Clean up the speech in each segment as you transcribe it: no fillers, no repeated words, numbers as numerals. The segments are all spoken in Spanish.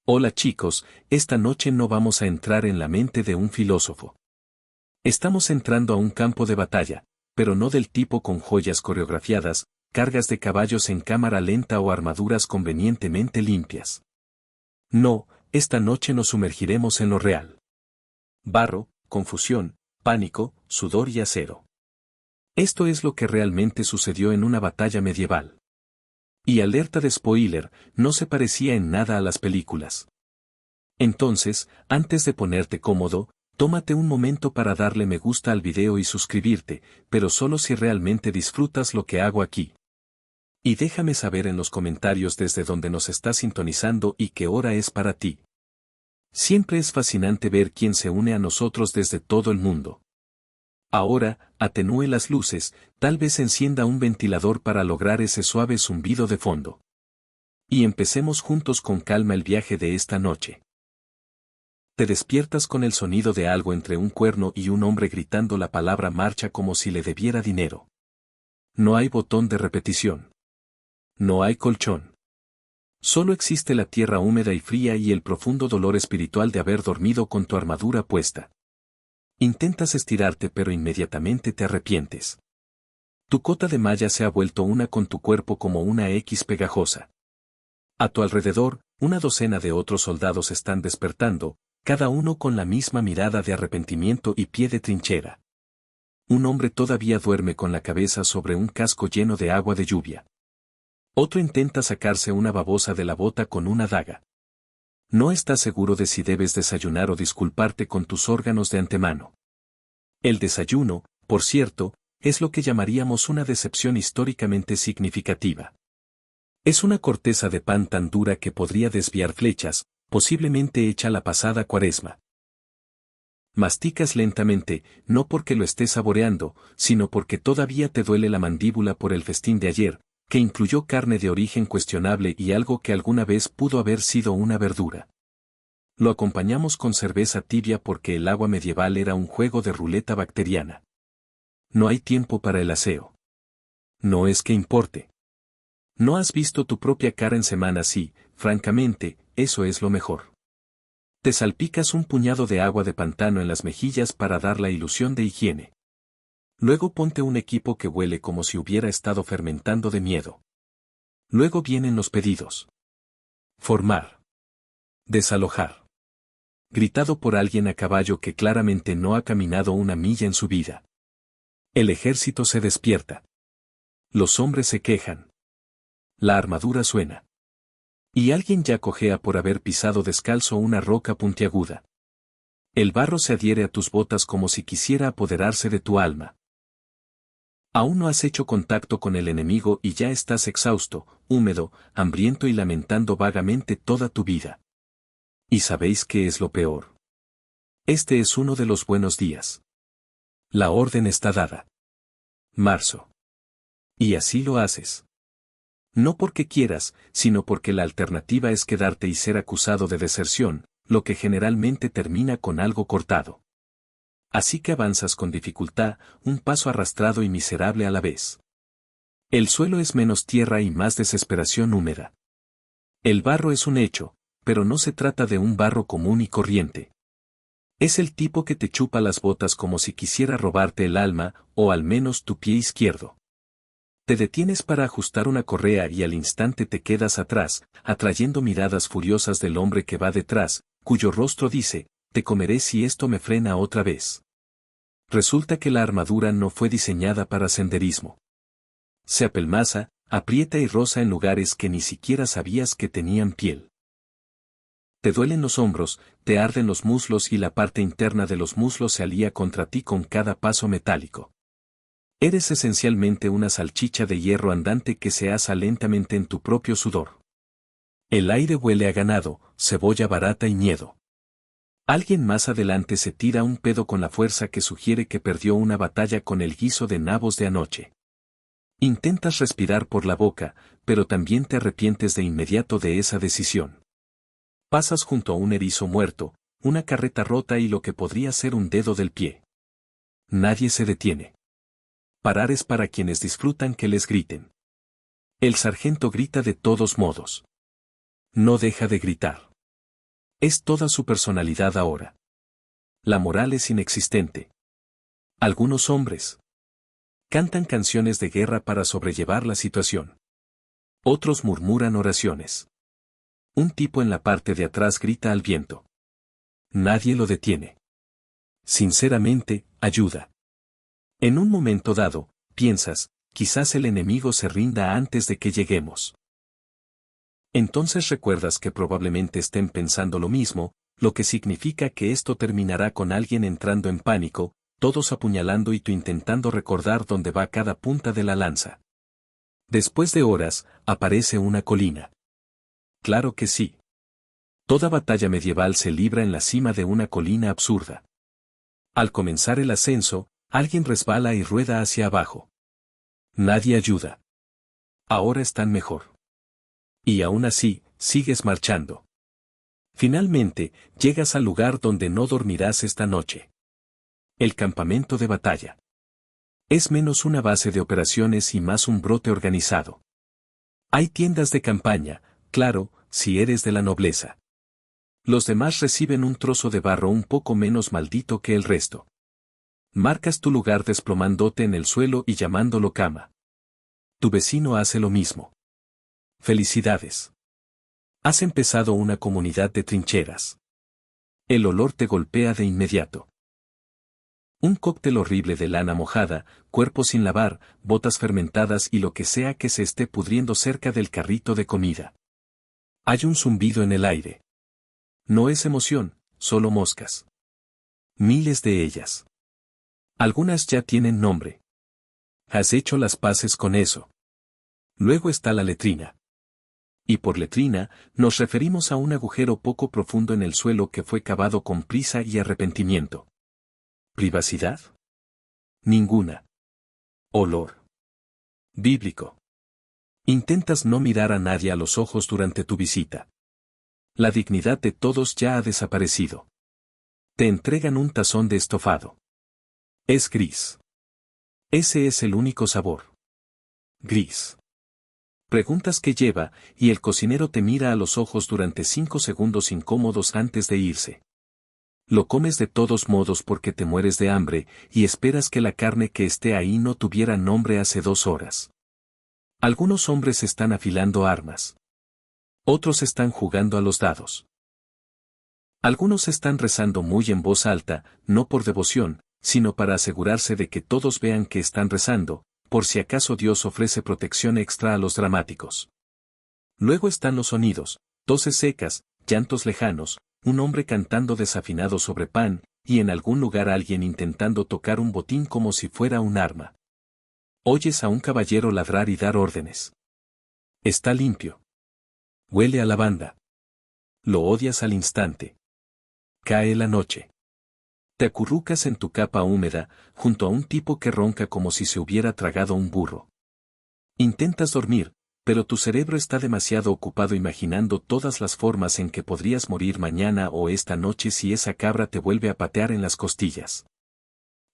Hola chicos, esta noche no vamos a entrar en la mente de un filósofo. Estamos entrando a un campo de batalla, pero no del tipo con joyas coreografiadas, cargas de caballos en cámara lenta o armaduras convenientemente limpias. No, esta noche nos sumergiremos en lo real. Barro, confusión, pánico, sudor y acero. Esto es lo que realmente sucedió en una batalla medieval. Y alerta de spoiler, no se parecía en nada a las películas. Entonces, antes de ponerte cómodo, tómate un momento para darle me gusta al video y suscribirte, pero solo si realmente disfrutas lo que hago aquí. Y déjame saber en los comentarios desde donde nos estás sintonizando y qué hora es para ti. Siempre es fascinante ver quién se une a nosotros desde todo el mundo. Ahora, atenúe las luces, tal vez encienda un ventilador para lograr ese suave zumbido de fondo. Y empecemos juntos con calma el viaje de esta noche. Te despiertas con el sonido de algo entre un cuerno y un hombre gritando la palabra marcha como si le debiera dinero. No hay botón de repetición. No hay colchón. Solo existe la tierra húmeda y fría y el profundo dolor espiritual de haber dormido con tu armadura puesta. Intentas estirarte pero inmediatamente te arrepientes. Tu cota de malla se ha vuelto una con tu cuerpo como una X pegajosa. A tu alrededor, una docena de otros soldados están despertando, cada uno con la misma mirada de arrepentimiento y pie de trinchera. Un hombre todavía duerme con la cabeza sobre un casco lleno de agua de lluvia. Otro intenta sacarse una babosa de la bota con una daga. No estás seguro de si debes desayunar o disculparte con tus órganos de antemano. El desayuno, por cierto, es lo que llamaríamos una decepción históricamente significativa. Es una corteza de pan tan dura que podría desviar flechas, posiblemente hecha la pasada Cuaresma. Masticas lentamente, no porque lo estés saboreando, sino porque todavía te duele la mandíbula por el festín de ayer, que incluyó carne de origen cuestionable y algo que alguna vez pudo haber sido una verdura. Lo acompañamos con cerveza tibia porque el agua medieval era un juego de ruleta bacteriana. No hay tiempo para el aseo. No es que importe. No has visto tu propia cara en semanas y, francamente, eso es lo mejor. Te salpicas un puñado de agua de pantano en las mejillas para dar la ilusión de higiene. Luego ponte un equipo que huele como si hubiera estado fermentando de miedo. Luego vienen los pedidos. Formar. Desalojar. Gritado por alguien a caballo que claramente no ha caminado una milla en su vida. El ejército se despierta. Los hombres se quejan. La armadura suena. Y alguien ya cojea por haber pisado descalzo una roca puntiaguda. El barro se adhiere a tus botas como si quisiera apoderarse de tu alma. Aún no has hecho contacto con el enemigo y ya estás exhausto, húmedo, hambriento y lamentando vagamente toda tu vida. ¿Y sabéis qué es lo peor? Este es uno de los buenos días. La orden está dada. Marzo. Y así lo haces. No porque quieras, sino porque la alternativa es quedarte y ser acusado de deserción, lo que generalmente termina con algo cortado. Así que avanzas con dificultad, un paso arrastrado y miserable a la vez. El suelo es menos tierra y más desesperación húmeda. El barro es un hecho, pero no se trata de un barro común y corriente. Es el tipo que te chupa las botas como si quisiera robarte el alma, o al menos tu pie izquierdo. Te detienes para ajustar una correa y al instante te quedas atrás, atrayendo miradas furiosas del hombre que va detrás, cuyo rostro dice, te comeré si esto me frena otra vez. Resulta que la armadura no fue diseñada para senderismo. Se apelmaza, aprieta y roza en lugares que ni siquiera sabías que tenían piel. Te duelen los hombros, te arden los muslos y la parte interna de los muslos se alía contra ti con cada paso metálico. Eres esencialmente una salchicha de hierro andante que se asa lentamente en tu propio sudor. El aire huele a ganado, cebolla barata y miedo. Alguien más adelante se tira un pedo con la fuerza que sugiere que perdió una batalla con el guiso de nabos de anoche. Intentas respirar por la boca, pero también te arrepientes de inmediato de esa decisión. Pasas junto a un erizo muerto, una carreta rota y lo que podría ser un dedo del pie. Nadie se detiene. Parar es para quienes disfrutan que les griten. El sargento grita de todos modos. No deja de gritar. Es toda su personalidad ahora. La moral es inexistente. Algunos hombres cantan canciones de guerra para sobrellevar la situación. Otros murmuran oraciones. Un tipo en la parte de atrás grita al viento. Nadie lo detiene. Sinceramente, ayuda. En un momento dado, piensas, quizás el enemigo se rinda antes de que lleguemos. Entonces recuerdas que probablemente estén pensando lo mismo, lo que significa que esto terminará con alguien entrando en pánico, todos apuñalando y tú intentando recordar dónde va cada punta de la lanza. Después de horas, aparece una colina. Claro que sí. Toda batalla medieval se libra en la cima de una colina absurda. Al comenzar el ascenso, alguien resbala y rueda hacia abajo. Nadie ayuda. Ahora están mejor. Y aún así, sigues marchando. Finalmente, llegas al lugar donde no dormirás esta noche. El campamento de batalla. Es menos una base de operaciones y más un brote organizado. Hay tiendas de campaña, claro, si eres de la nobleza. Los demás reciben un trozo de barro un poco menos maldito que el resto. Marcas tu lugar desplomándote en el suelo y llamándolo cama. Tu vecino hace lo mismo. Felicidades. Has empezado una comunidad de trincheras. El olor te golpea de inmediato. Un cóctel horrible de lana mojada, cuerpo sin lavar, botas fermentadas y lo que sea que se esté pudriendo cerca del carrito de comida. Hay un zumbido en el aire. No es emoción, solo moscas. Miles de ellas. Algunas ya tienen nombre. Has hecho las paces con eso. Luego está la letrina. Y por letrina, nos referimos a un agujero poco profundo en el suelo que fue cavado con prisa y arrepentimiento. ¿Privacidad? Ninguna. Olor. Bíblico. Intentas no mirar a nadie a los ojos durante tu visita. La dignidad de todos ya ha desaparecido. Te entregan un tazón de estofado. Es gris. Ese es el único sabor. Gris. Preguntas qué lleva, y el cocinero te mira a los ojos durante 5 segundos incómodos antes de irse. Lo comes de todos modos porque te mueres de hambre, y esperas que la carne que esté ahí no tuviera nombre hace 2 horas. Algunos hombres están afilando armas. Otros están jugando a los dados. Algunos están rezando muy en voz alta, no por devoción, sino para asegurarse de que todos vean que están rezando, por si acaso Dios ofrece protección extra a los dramáticos. Luego están los sonidos, toses secas, llantos lejanos, un hombre cantando desafinado sobre pan, y en algún lugar alguien intentando tocar un botín como si fuera un arma. Oyes a un caballero ladrar y dar órdenes. Está limpio. Huele a lavanda. Lo odias al instante. Cae la noche. Te acurrucas en tu capa húmeda, junto a un tipo que ronca como si se hubiera tragado un burro. Intentas dormir, pero tu cerebro está demasiado ocupado imaginando todas las formas en que podrías morir mañana o esta noche si esa cabra te vuelve a patear en las costillas.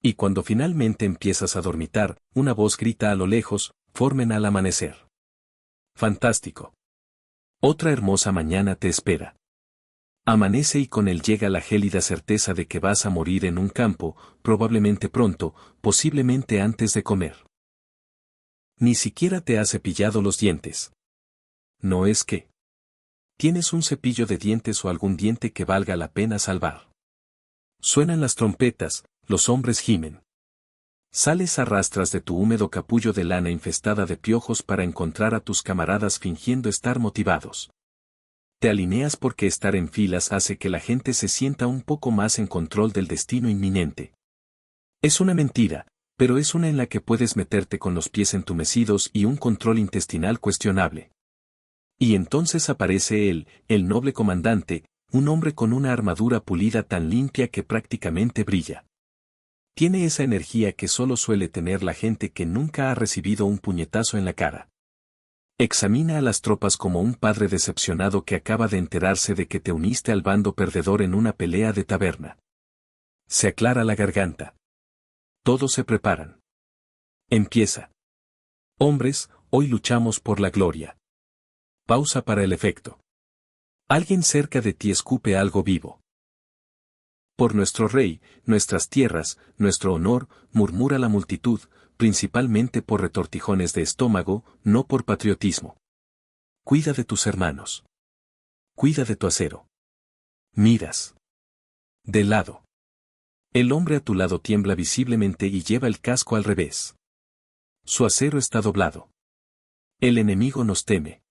Y cuando finalmente empiezas a dormitar, una voz grita a lo lejos, formen al amanecer. Fantástico. Otra hermosa mañana te espera. Amanece y con él llega la gélida certeza de que vas a morir en un campo, probablemente pronto, posiblemente antes de comer. Ni siquiera te has cepillado los dientes. No es que tienes un cepillo de dientes o algún diente que valga la pena salvar. Suenan las trompetas, los hombres gimen. Sales a rastras de tu húmedo capullo de lana infestada de piojos para encontrar a tus camaradas fingiendo estar motivados. Te alineas porque estar en filas hace que la gente se sienta un poco más en control del destino inminente. Es una mentira, pero es una en la que puedes meterte con los pies entumecidos y un control intestinal cuestionable. Y entonces aparece él, el noble comandante, un hombre con una armadura pulida tan limpia que prácticamente brilla. Tiene esa energía que solo suele tener la gente que nunca ha recibido un puñetazo en la cara. Examina a las tropas como un padre decepcionado que acaba de enterarse de que te uniste al bando perdedor en una pelea de taberna. Se aclara la garganta. Todos se preparan. Empieza. Hombres, hoy luchamos por la gloria. Pausa para el efecto. Alguien cerca de ti escupe algo vivo. Por nuestro rey, nuestras tierras, nuestro honor, murmura la multitud, principalmente por retortijones de estómago, no por patriotismo. Cuida de tus hermanos. Cuida de tu acero. Miras. De lado. El hombre a tu lado tiembla visiblemente y lleva el casco al revés. Su acero está doblado. El enemigo nos teme.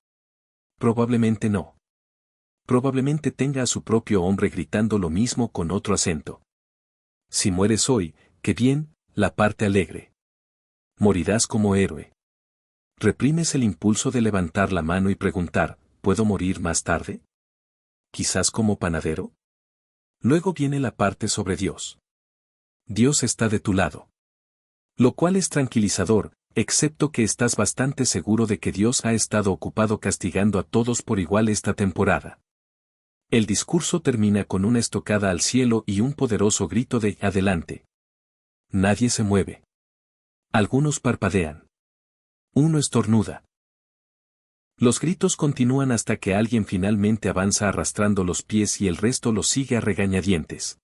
Probablemente no. Probablemente tenga a su propio hombre gritando lo mismo con otro acento. Si mueres hoy, qué bien, la parte alegre. Morirás como héroe. Reprimes el impulso de levantar la mano y preguntar, ¿puedo morir más tarde? ¿Quizás como panadero? Luego viene la parte sobre Dios. Dios está de tu lado. Lo cual es tranquilizador, excepto que estás bastante seguro de que Dios ha estado ocupado castigando a todos por igual esta temporada. El discurso termina con una estocada al cielo y un poderoso grito de «adelante». Nadie se mueve. Algunos parpadean. Uno estornuda. Los gritos continúan hasta que alguien finalmente avanza arrastrando los pies y el resto los sigue a regañadientes.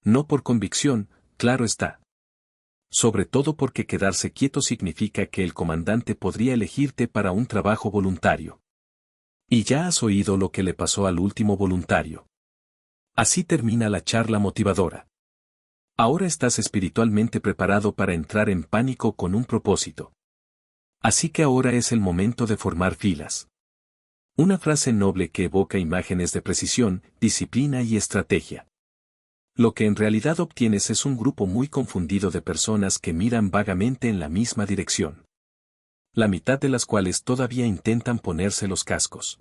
No por convicción, claro está. Sobre todo porque quedarse quieto significa que el comandante podría elegirte para un trabajo voluntario. Y ya has oído lo que le pasó al último voluntario. Así termina la charla motivadora. Ahora estás espiritualmente preparado para entrar en pánico con un propósito. Así que ahora es el momento de formar filas. Una frase noble que evoca imágenes de precisión, disciplina y estrategia. Lo que en realidad obtienes es un grupo muy confundido de personas que miran vagamente en la misma dirección. La mitad de las cuales todavía intentan ponerse los cascos.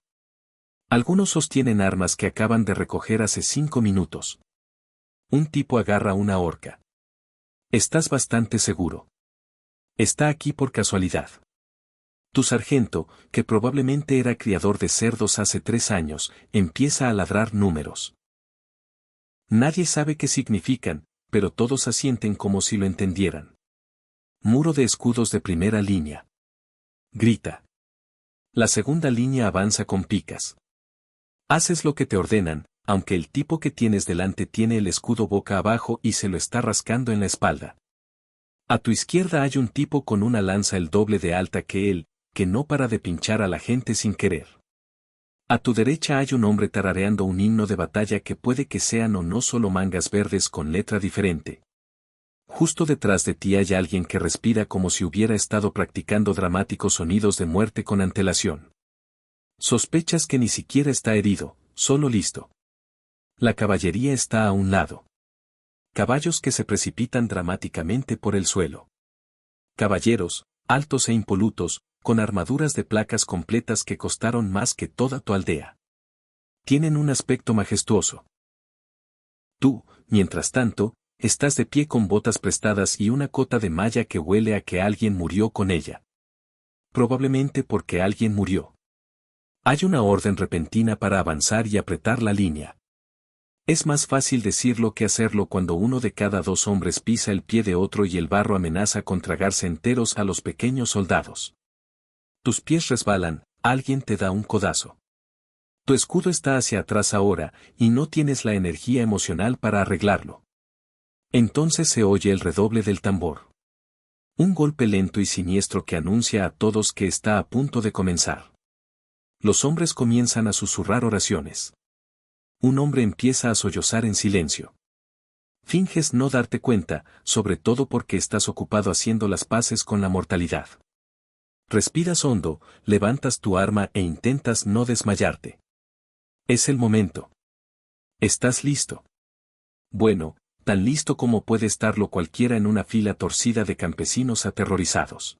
Algunos sostienen armas que acaban de recoger hace 5 minutos. Un tipo agarra una horca. Estás bastante seguro. Está aquí por casualidad. Tu sargento, que probablemente era criador de cerdos hace 3 años, empieza a ladrar números. Nadie sabe qué significan, pero todos asienten como si lo entendieran. Muro de escudos de primera línea. Grita. La segunda línea avanza con picas. Haces lo que te ordenan, aunque el tipo que tienes delante tiene el escudo boca abajo y se lo está rascando en la espalda. A tu izquierda hay un tipo con una lanza el doble de alta que él, que no para de pinchar a la gente sin querer. A tu derecha hay un hombre tarareando un himno de batalla que puede que sean o no solo mangas verdes con letra diferente. Justo detrás de ti hay alguien que respira como si hubiera estado practicando dramáticos sonidos de muerte con antelación. Sospechas que ni siquiera está herido, solo listo. La caballería está a un lado. Caballos que se precipitan dramáticamente por el suelo. Caballeros, altos e impolutos, con armaduras de placas completas que costaron más que toda tu aldea. Tienen un aspecto majestuoso. Tú, mientras tanto, estás de pie con botas prestadas y una cota de malla que huele a que alguien murió con ella. Probablemente porque alguien murió. Hay una orden repentina para avanzar y apretar la línea. Es más fácil decirlo que hacerlo cuando uno de cada 2 hombres pisa el pie de otro y el barro amenaza con tragarse enteros a los pequeños soldados. Tus pies resbalan, alguien te da un codazo. Tu escudo está hacia atrás ahora, y no tienes la energía emocional para arreglarlo. Entonces se oye el redoble del tambor. Un golpe lento y siniestro que anuncia a todos que está a punto de comenzar. Los hombres comienzan a susurrar oraciones. Un hombre empieza a sollozar en silencio. Finges no darte cuenta, sobre todo porque estás ocupado haciendo las paces con la mortalidad. Respiras hondo, levantas tu arma e intentas no desmayarte. Es el momento. ¿Estás listo? Bueno, tan listo como puede estarlo cualquiera en una fila torcida de campesinos aterrorizados.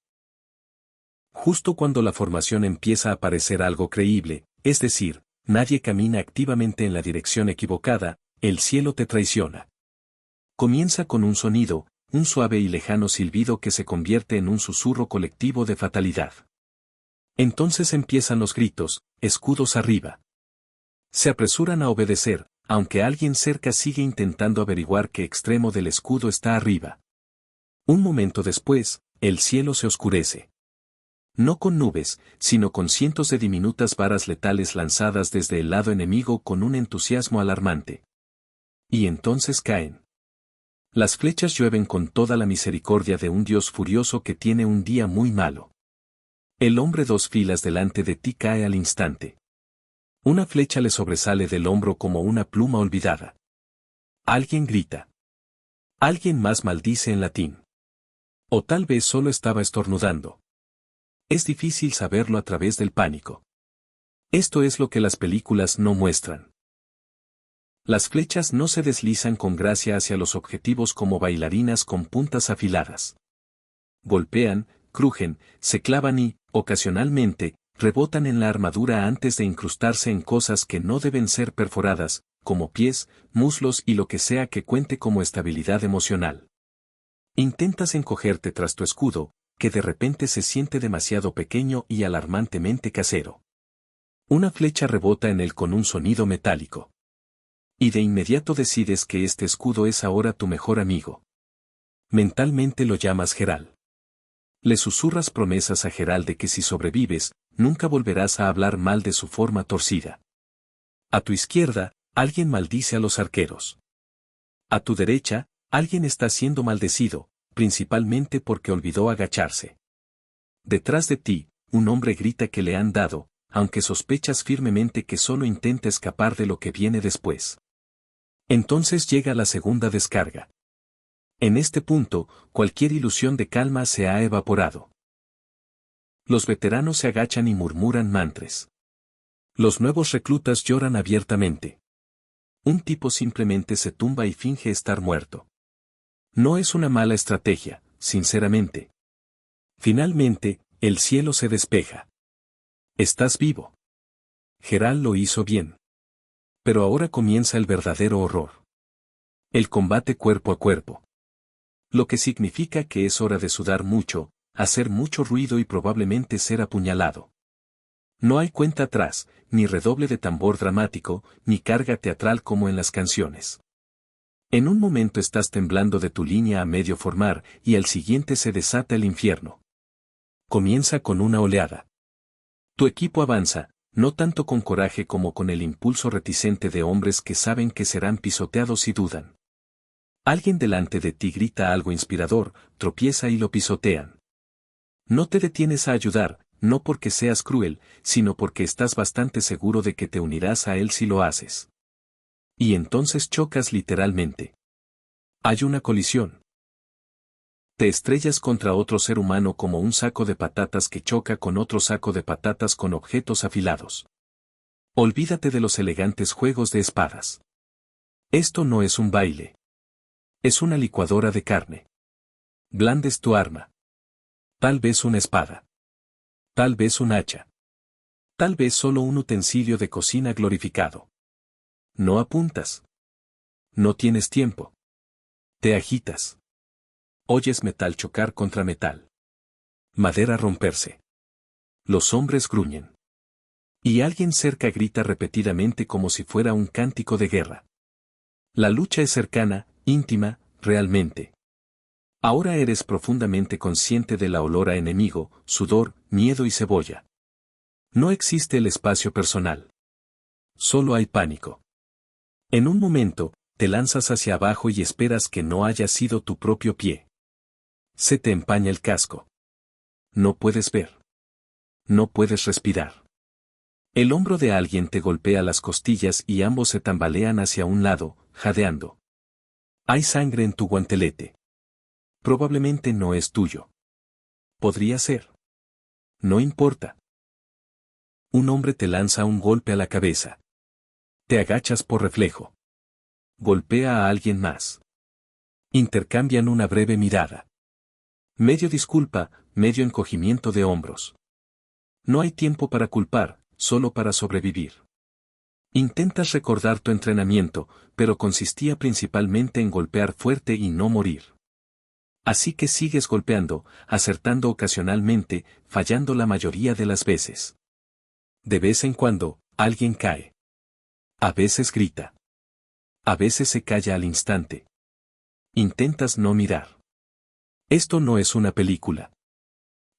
Justo cuando la formación empieza a parecer algo creíble, es decir, nadie camina activamente en la dirección equivocada, el cielo te traiciona. Comienza con un sonido, un suave y lejano silbido que se convierte en un susurro colectivo de fatalidad. Entonces empiezan los gritos, escudos arriba. Se apresuran a obedecer, aunque alguien cerca sigue intentando averiguar qué extremo del escudo está arriba. Un momento después, el cielo se oscurece. No con nubes, sino con cientos de diminutas varas letales lanzadas desde el lado enemigo con un entusiasmo alarmante. Y entonces caen. Las flechas llueven con toda la misericordia de un Dios furioso que tiene un día muy malo. El hombre 2 filas delante de ti cae al instante. Una flecha le sobresale del hombro como una pluma olvidada. Alguien grita. Alguien más maldice en latín. O tal vez solo estaba estornudando. Es difícil saberlo a través del pánico. Esto es lo que las películas no muestran. Las flechas no se deslizan con gracia hacia los objetivos como bailarinas con puntas afiladas. Golpean, crujen, se clavan y, ocasionalmente, rebotan en la armadura antes de incrustarse en cosas que no deben ser perforadas, como pies, muslos y lo que sea que cuente como estabilidad emocional. Intentas encogerte tras tu escudo, que de repente se siente demasiado pequeño y alarmantemente casero. Una flecha rebota en él con un sonido metálico. Y de inmediato decides que este escudo es ahora tu mejor amigo. Mentalmente lo llamas Geral. Le susurras promesas a Geral de que si sobrevives, nunca volverás a hablar mal de su forma torcida. A tu izquierda, alguien maldice a los arqueros. A tu derecha, alguien está siendo maldecido, principalmente porque olvidó agacharse. Detrás de ti, un hombre grita que le han dado, aunque sospechas firmemente que solo intenta escapar de lo que viene después. Entonces llega la segunda descarga. En este punto, cualquier ilusión de calma se ha evaporado. Los veteranos se agachan y murmuran mantres. Los nuevos reclutas lloran abiertamente. Un tipo simplemente se tumba y finge estar muerto. No es una mala estrategia, sinceramente. Finalmente, el cielo se despeja. Estás vivo. Geral lo hizo bien. Pero ahora comienza el verdadero horror. El combate cuerpo a cuerpo. Lo que significa que es hora de sudar mucho, hacer mucho ruido y probablemente ser apuñalado. No hay cuenta atrás, ni redoble de tambor dramático, ni carga teatral como en las canciones. En un momento estás temblando de tu línea a medio formar y al siguiente se desata el infierno. Comienza con una oleada. Tu equipo avanza, no tanto con coraje como con el impulso reticente de hombres que saben que serán pisoteados y dudan. Alguien delante de ti grita algo inspirador, tropieza y lo pisotean. No te detienes a ayudar, no porque seas cruel, sino porque estás bastante seguro de que te unirás a él si lo haces. Y entonces chocas literalmente. Hay una colisión. Te estrellas contra otro ser humano como un saco de patatas que choca con otro saco de patatas con objetos afilados. Olvídate de los elegantes juegos de espadas. Esto no es un baile. Es una licuadora de carne. Blandes tu arma. Tal vez una espada. Tal vez un hacha. Tal vez solo un utensilio de cocina glorificado. No apuntas. No tienes tiempo. Te agitas. Oyes metal chocar contra metal. Madera romperse. Los hombres gruñen. Y alguien cerca grita repetidamente como si fuera un cántico de guerra. La lucha es cercana, íntima, realmente. Ahora eres profundamente consciente de la olor a enemigo, sudor, miedo y cebolla. No existe el espacio personal. Solo hay pánico. En un momento, te lanzas hacia abajo y esperas que no haya sido tu propio pie. Se te empaña el casco. No puedes ver. No puedes respirar. El hombro de alguien te golpea las costillas y ambos se tambalean hacia un lado, jadeando. Hay sangre en tu guantelete. Probablemente no es tuyo. Podría ser. No importa. Un hombre te lanza un golpe a la cabeza. Te agachas por reflejo. Golpea a alguien más. Intercambian una breve mirada. Medio disculpa, medio encogimiento de hombros. No hay tiempo para culpar, solo para sobrevivir. Intentas recordar tu entrenamiento, pero consistía principalmente en golpear fuerte y no morir. Así que sigues golpeando, acertando ocasionalmente, fallando la mayoría de las veces. De vez en cuando, alguien cae. A veces grita. A veces se calla al instante. Intentas no mirar. Esto no es una película.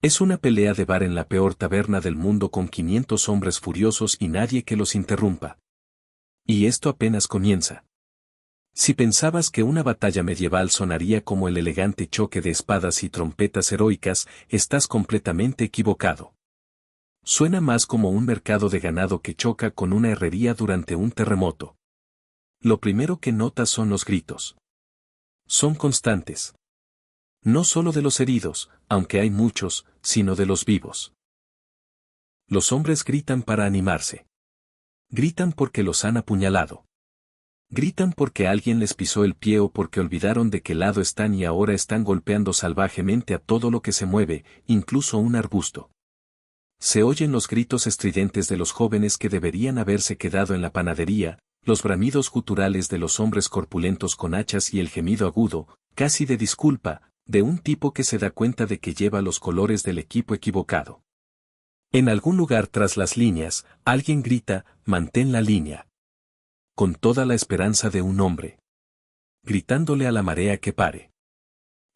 Es una pelea de bar en la peor taberna del mundo con 500 hombres furiosos y nadie que los interrumpa. Y esto apenas comienza. Si pensabas que una batalla medieval sonaría como el elegante choque de espadas y trompetas heroicas, estás completamente equivocado. Suena más como un mercado de ganado que choca con una herrería durante un terremoto. Lo primero que notas son los gritos. Son constantes. No solo de los heridos, aunque hay muchos, sino de los vivos. Los hombres gritan para animarse. Gritan porque los han apuñalado. Gritan porque alguien les pisó el pie o porque olvidaron de qué lado están y ahora están golpeando salvajemente a todo lo que se mueve, incluso un arbusto. Se oyen los gritos estridentes de los jóvenes que deberían haberse quedado en la panadería, los bramidos guturales de los hombres corpulentos con hachas y el gemido agudo, casi de disculpa, de un tipo que se da cuenta de que lleva los colores del equipo equivocado. En algún lugar tras las líneas, alguien grita, «Mantén la línea». Con toda la esperanza de un hombre. Gritándole a la marea que pare.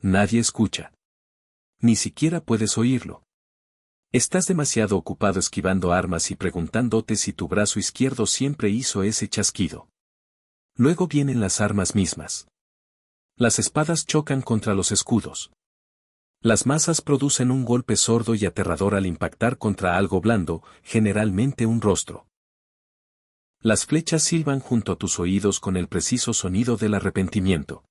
Nadie escucha. Ni siquiera puedes oírlo. Estás demasiado ocupado esquivando armas y preguntándote si tu brazo izquierdo siempre hizo ese chasquido. Luego vienen las armas mismas. Las espadas chocan contra los escudos. Las masas producen un golpe sordo y aterrador al impactar contra algo blando, generalmente un rostro. Las flechas silban junto a tus oídos con el preciso sonido del arrepentimiento.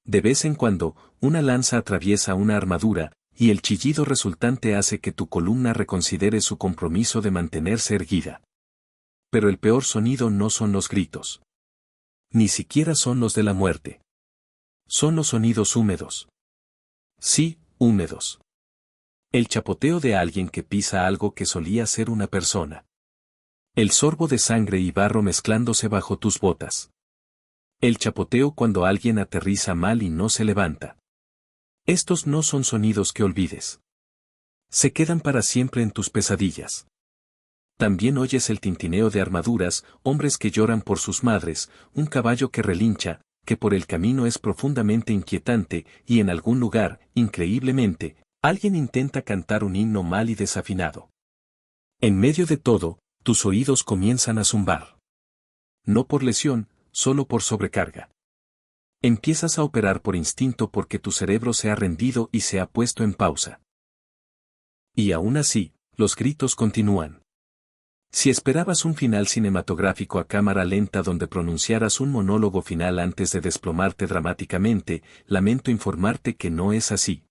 De vez en cuando, una lanza atraviesa una armadura, y el chillido resultante hace que tu columna reconsidere su compromiso de mantenerse erguida. Pero el peor sonido no son los gritos. Ni siquiera son los de la muerte. Son los sonidos húmedos. Sí, húmedos. El chapoteo de alguien que pisa algo que solía ser una persona. El sorbo de sangre y barro mezclándose bajo tus botas. El chapoteo cuando alguien aterriza mal y no se levanta. Estos no son sonidos que olvides. Se quedan para siempre en tus pesadillas. También oyes el tintineo de armaduras, hombres que lloran por sus madres, un caballo que relincha, que por el camino es profundamente inquietante, y en algún lugar, increíblemente, alguien intenta cantar un himno mal y desafinado. En medio de todo, tus oídos comienzan a zumbar. No por lesión, solo por sobrecarga. Empiezas a operar por instinto porque tu cerebro se ha rendido y se ha puesto en pausa. Y aún así, los gritos continúan. Si esperabas un final cinematográfico a cámara lenta donde pronunciaras un monólogo final antes de desplomarte dramáticamente, lamento informarte que no es así.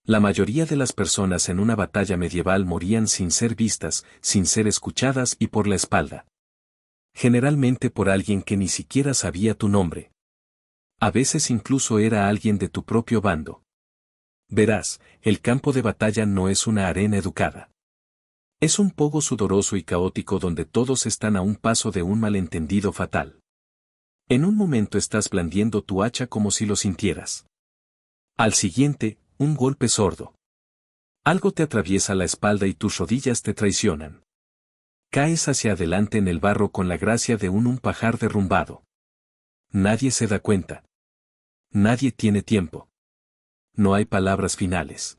La mayoría de las personas en una batalla medieval morían sin ser vistas, sin ser escuchadas y por la espalda. Generalmente por alguien que ni siquiera sabía tu nombre. A veces incluso era alguien de tu propio bando. Verás, el campo de batalla no es una arena educada. Es un poco sudoroso y caótico donde todos están a un paso de un malentendido fatal. En un momento estás blandiendo tu hacha como si lo sintieras. Al siguiente, un golpe sordo. Algo te atraviesa la espalda y tus rodillas te traicionan. Caes hacia adelante en el barro con la gracia de un pajar derrumbado. Nadie se da cuenta. Nadie tiene tiempo. No hay palabras finales.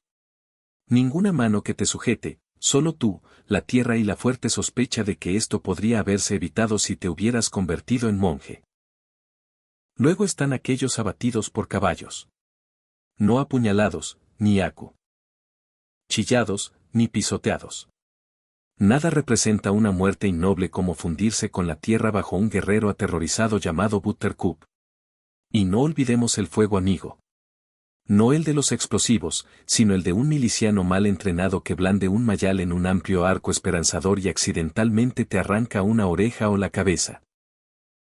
Ninguna mano que te sujete, solo tú, la tierra y la fuerte sospecha de que esto podría haberse evitado si te hubieras convertido en monje. Luego están aquellos abatidos por caballos. No apuñalados, ni chillados, ni pisoteados. Nada representa una muerte innoble como fundirse con la tierra bajo un guerrero aterrorizado llamado Buttercup. Y no olvidemos el fuego amigo. No el de los explosivos, sino el de un miliciano mal entrenado que blande un mayal en un amplio arco esperanzador y accidentalmente te arranca una oreja o la cabeza.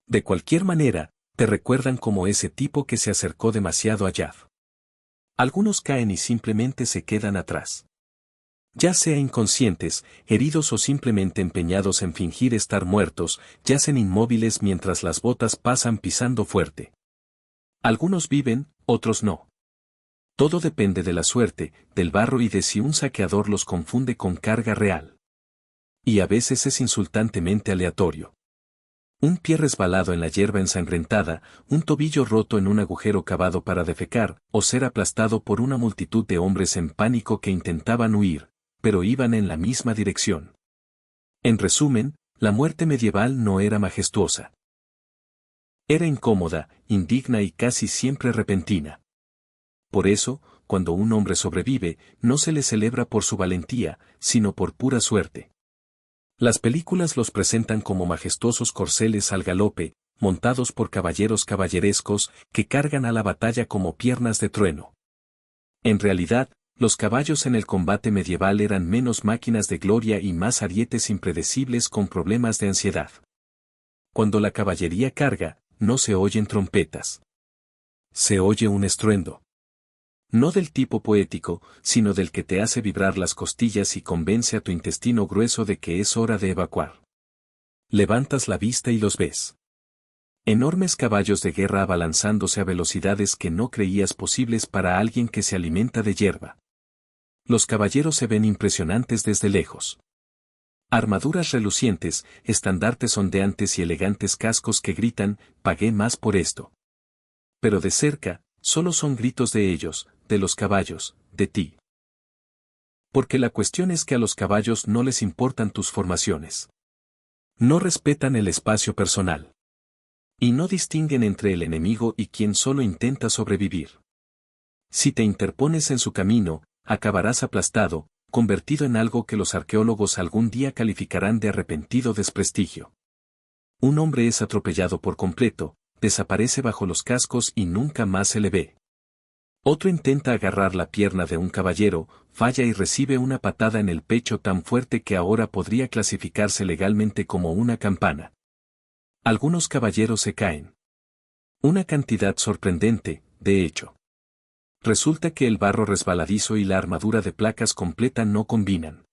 De cualquier manera, te recuerdan como ese tipo que se acercó demasiado a Yav. Algunos caen y simplemente se quedan atrás. Ya sea inconscientes, heridos o simplemente empeñados en fingir estar muertos, yacen inmóviles mientras las botas pasan pisando fuerte. Algunos viven, otros no. Todo depende de la suerte, del barro y de si un saqueador los confunde con carga real. Y a veces es insultantemente aleatorio. Un pie resbalado en la hierba ensangrentada, un tobillo roto en un agujero cavado para defecar, o ser aplastado por una multitud de hombres en pánico que intentaban huir, pero iban en la misma dirección. En resumen, la muerte medieval no era majestuosa. Era incómoda, indigna y casi siempre repentina. Por eso, cuando un hombre sobrevive, no se le celebra por su valentía, sino por pura suerte. Las películas los presentan como majestuosos corceles al galope, montados por caballeros caballerescos, que cargan a la batalla como piernas de trueno. En realidad, los caballos en el combate medieval eran menos máquinas de gloria y más arietes impredecibles con problemas de ansiedad. Cuando la caballería carga, no se oyen trompetas. Se oye un estruendo. No del tipo poético, sino del que te hace vibrar las costillas y convence a tu intestino grueso de que es hora de evacuar. Levantas la vista y los ves. Enormes caballos de guerra abalanzándose a velocidades que no creías posibles para alguien que se alimenta de hierba. Los caballeros se ven impresionantes desde lejos. Armaduras relucientes, estandartes ondeantes y elegantes cascos que gritan, pagué más por esto. Pero de cerca, solo son gritos de ellos, de los caballos, de ti. Porque la cuestión es que a los caballos no les importan tus formaciones. No respetan el espacio personal. Y no distinguen entre el enemigo y quien solo intenta sobrevivir. Si te interpones en su camino, acabarás aplastado, convertido en algo que los arqueólogos algún día calificarán de arrepentido desprestigio. Un hombre es atropellado por completo, desaparece bajo los cascos y nunca más se le ve. Otro intenta agarrar la pierna de un caballero, falla y recibe una patada en el pecho tan fuerte que ahora podría clasificarse legalmente como una campana. Algunos caballeros se caen. Una cantidad sorprendente, de hecho. Resulta que el barro resbaladizo y la armadura de placas completa no combinan.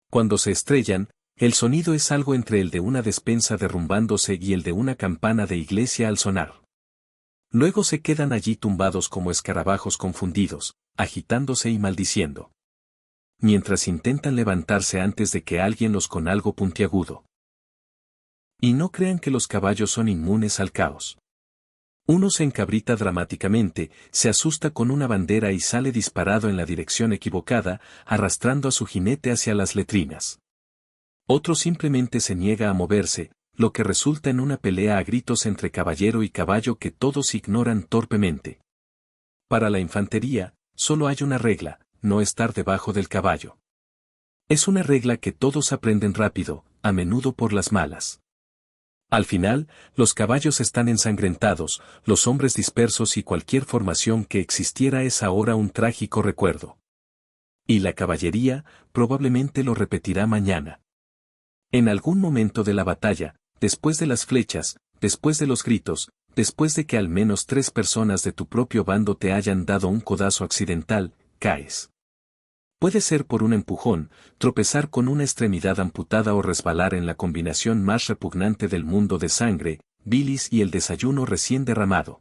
Cuando se estrellan, el sonido es algo entre el de una despensa derrumbándose y el de una campana de iglesia al sonar. Luego se quedan allí tumbados como escarabajos confundidos, agitándose y maldiciendo. Mientras intentan levantarse antes de que alguien los con algo puntiagudo. Y no crean que los caballos son inmunes al caos. Uno se encabrita dramáticamente, se asusta con una bandera y sale disparado en la dirección equivocada, arrastrando a su jinete hacia las letrinas. Otro simplemente se niega a moverse, lo que resulta en una pelea a gritos entre caballero y caballo que todos ignoran torpemente. Para la infantería, solo hay una regla, no estar debajo del caballo. Es una regla que todos aprenden rápido, a menudo por las malas. Al final, los caballos están ensangrentados, los hombres dispersos y cualquier formación que existiera es ahora un trágico recuerdo. Y la caballería, probablemente lo repetirá mañana. En algún momento de la batalla, después de las flechas, después de los gritos, después de que al menos 3 personas de tu propio bando te hayan dado un codazo accidental, caes. Puede ser por un empujón, tropezar con una extremidad amputada o resbalar en la combinación más repugnante del mundo de sangre, bilis y el desayuno recién derramado.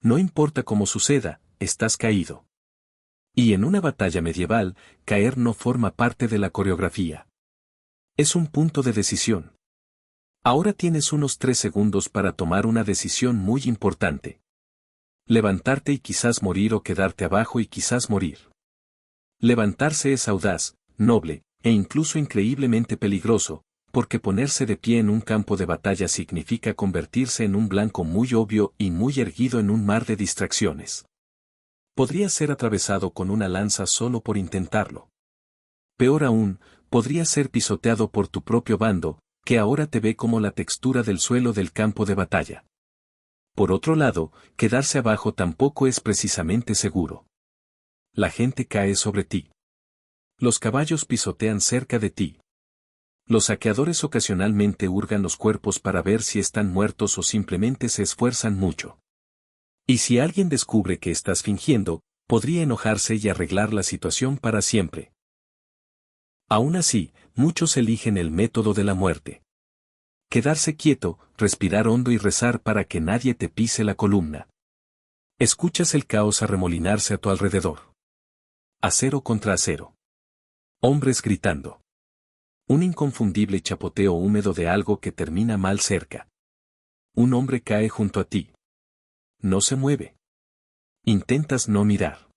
No importa cómo suceda, estás caído. Y en una batalla medieval, caer no forma parte de la coreografía. Es un punto de decisión. Ahora tienes unos 3 segundos para tomar una decisión muy importante. Levantarte y quizás morir o quedarte abajo y quizás morir. Levantarse es audaz, noble, e incluso increíblemente peligroso, porque ponerse de pie en un campo de batalla significa convertirse en un blanco muy obvio y muy erguido en un mar de distracciones. Podrías ser atravesado con una lanza solo por intentarlo. Peor aún, podrías ser pisoteado por tu propio bando, que ahora te ve como la textura del suelo del campo de batalla. Por otro lado, quedarse abajo tampoco es precisamente seguro. La gente cae sobre ti. Los caballos pisotean cerca de ti. Los saqueadores ocasionalmente hurgan los cuerpos para ver si están muertos o simplemente se esfuerzan mucho. Y si alguien descubre que estás fingiendo, podría enojarse y arreglar la situación para siempre. Aún así, muchos eligen el método de la muerte. Quedarse quieto, respirar hondo y rezar para que nadie te pise la columna. Escuchas el caos arremolinarse a tu alrededor. Acero contra acero. Hombres gritando. Un inconfundible chapoteo húmedo de algo que termina mal cerca. Un hombre cae junto a ti. No se mueve. Intentas no mirar.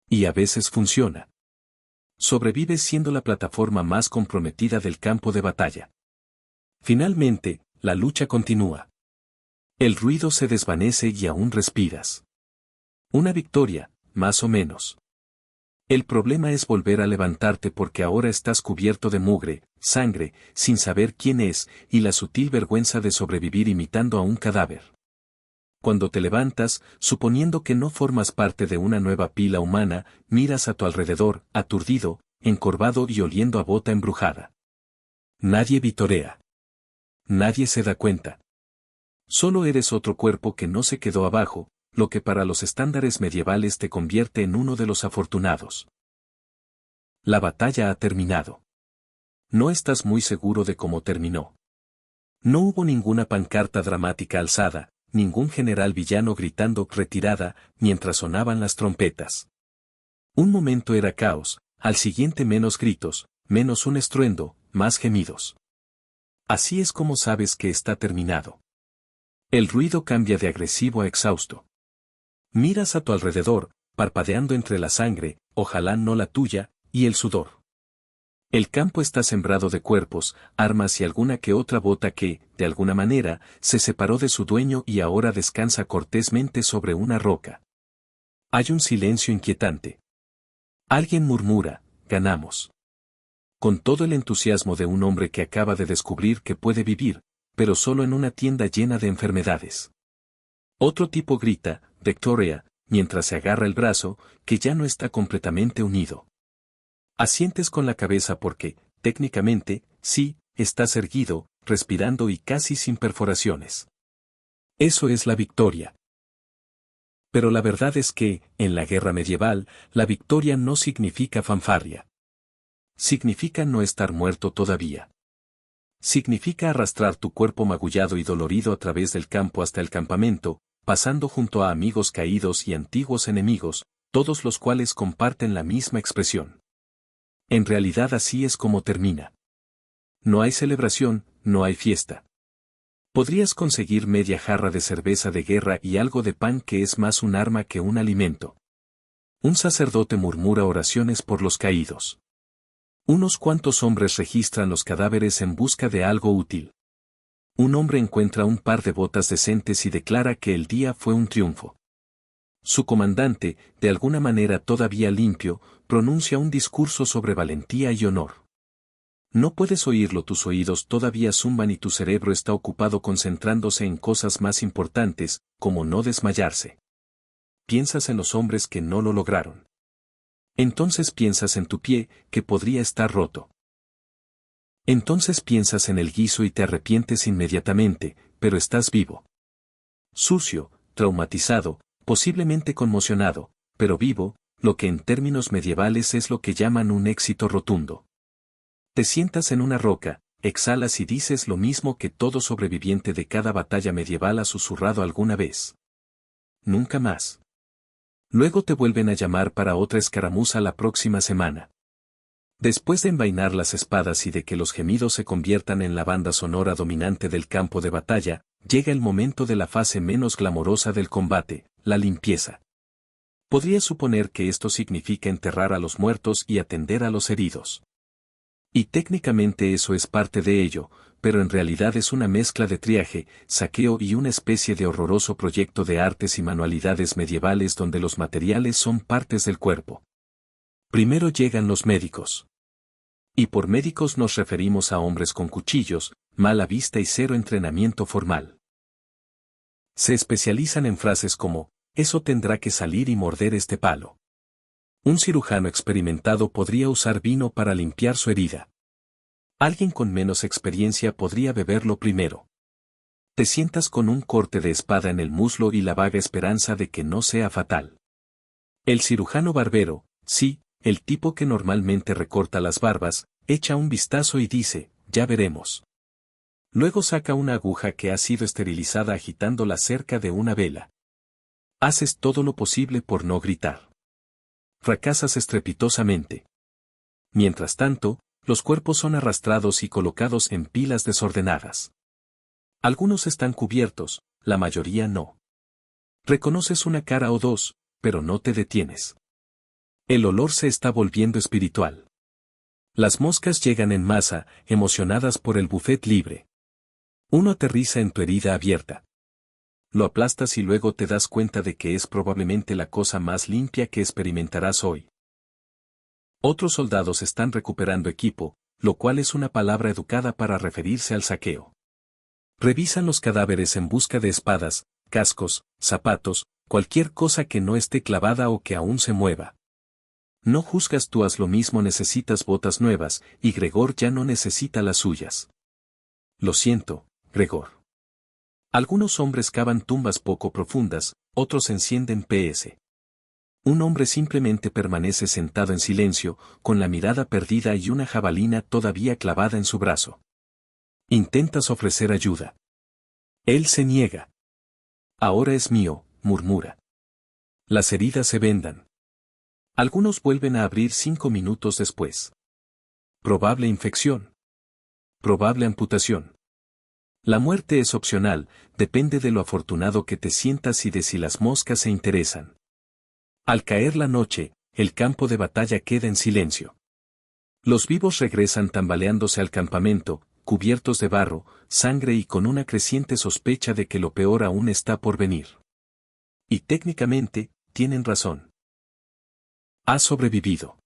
Y a veces funciona. Sobrevives siendo la plataforma más comprometida del campo de batalla. Finalmente, la lucha continúa. El ruido se desvanece y aún respiras. Una victoria, más o menos. El problema es volver a levantarte porque ahora estás cubierto de mugre, sangre, sin saber quién es, y la sutil vergüenza de sobrevivir imitando a un cadáver. Cuando te levantas, suponiendo que no formas parte de una nueva pila humana, miras a tu alrededor, aturdido, encorvado y oliendo a bota embrujada. Nadie vitorea. Nadie se da cuenta. Solo eres otro cuerpo que no se quedó abajo, lo que para los estándares medievales te convierte en uno de los afortunados. La batalla ha terminado. No estás muy seguro de cómo terminó. No hubo ninguna pancarta dramática alzada, ningún general villano gritando retirada mientras sonaban las trompetas. Un momento era caos, al siguiente menos gritos, menos un estruendo, más gemidos. Así es como sabes que está terminado. El ruido cambia de agresivo a exhausto. Miras a tu alrededor, parpadeando entre la sangre, ojalá no la tuya, y el sudor. El campo está sembrado de cuerpos, armas y alguna que otra bota que, de alguna manera, se separó de su dueño y ahora descansa cortésmente sobre una roca. Hay un silencio inquietante. Alguien murmura, ganamos. Con todo el entusiasmo de un hombre que acaba de descubrir que puede vivir, pero solo en una tienda llena de enfermedades. Otro tipo grita, Victoria, mientras se agarra el brazo, que ya no está completamente unido. Asientes con la cabeza porque, técnicamente, sí, estás erguido, respirando y casi sin perforaciones. Eso es la victoria. Pero la verdad es que, en la guerra medieval, la victoria no significa fanfarria. Significa no estar muerto todavía. Significa arrastrar tu cuerpo magullado y dolorido a través del campo hasta el campamento, pasando junto a amigos caídos y antiguos enemigos, todos los cuales comparten la misma expresión. En realidad así es como termina. No hay celebración, no hay fiesta. Podrías conseguir media jarra de cerveza de guerra y algo de pan que es más un arma que un alimento. Un sacerdote murmura oraciones por los caídos. Unos cuantos hombres registran los cadáveres en busca de algo útil. Un hombre encuentra un par de botas decentes y declara que el día fue un triunfo. Su comandante, de alguna manera todavía limpio, pronuncia un discurso sobre valentía y honor. No puedes oírlo, tus oídos todavía zumban y tu cerebro está ocupado concentrándose en cosas más importantes, como no desmayarse. Piensas en los hombres que no lo lograron. Entonces piensas en tu pie, que podría estar roto. Entonces piensas en el guiso y te arrepientes inmediatamente, pero estás vivo. Sucio, traumatizado, posiblemente conmocionado, pero vivo, lo que en términos medievales es lo que llaman un éxito rotundo. Te sientas en una roca, exhalas y dices lo mismo que todo sobreviviente de cada batalla medieval ha susurrado alguna vez. Nunca más. Luego te vuelven a llamar para otra escaramuza la próxima semana. Después de envainar las espadas y de que los gemidos se conviertan en la banda sonora dominante del campo de batalla, llega el momento de la fase menos glamorosa del combate, la limpieza. Podrías suponer que esto significa enterrar a los muertos y atender a los heridos. Y técnicamente eso es parte de ello, pero en realidad es una mezcla de triaje, saqueo y una especie de horroroso proyecto de artes y manualidades medievales donde los materiales son partes del cuerpo. Primero llegan los médicos. Y por médicos nos referimos a hombres con cuchillos, mala vista y cero entrenamiento formal. Se especializan en frases como, eso tendrá que salir y morder este palo. Un cirujano experimentado podría usar vino para limpiar su herida. Alguien con menos experiencia podría beberlo primero. Te sientas con un corte de espada en el muslo y la vaga esperanza de que no sea fatal. El cirujano barbero, sí, el tipo que normalmente recorta las barbas, echa un vistazo y dice, ya veremos. Luego saca una aguja que ha sido esterilizada agitándola cerca de una vela. Haces todo lo posible por no gritar. Fracasas estrepitosamente. Mientras tanto, los cuerpos son arrastrados y colocados en pilas desordenadas. Algunos están cubiertos, la mayoría no. Reconoces una cara o dos, pero no te detienes. El olor se está volviendo espiritual. Las moscas llegan en masa, emocionadas por el buffet libre. Uno aterriza en tu herida abierta. Lo aplastas y luego te das cuenta de que es probablemente la cosa más limpia que experimentarás hoy. Otros soldados están recuperando equipo, lo cual es una palabra educada para referirse al saqueo. Revisan los cadáveres en busca de espadas, cascos, zapatos, cualquier cosa que no esté clavada o que aún se mueva. No juzgas, tú haz lo mismo, necesitas botas nuevas, y Gregor ya no necesita las suyas. Lo siento, Gregor. Algunos hombres cavan tumbas poco profundas, otros encienden PS. Un hombre simplemente permanece sentado en silencio, con la mirada perdida y una jabalina todavía clavada en su brazo. Intentas ofrecer ayuda. Él se niega. Ahora es mío, murmura. Las heridas se vendan. Algunos vuelven a abrir 5 minutos después. Probable infección. Probable amputación. La muerte es opcional, depende de lo afortunado que te sientas y de si las moscas se interesan. Al caer la noche, el campo de batalla queda en silencio. Los vivos regresan tambaleándose al campamento, cubiertos de barro, sangre y con una creciente sospecha de que lo peor aún está por venir. Y técnicamente, tienen razón. Has sobrevivido.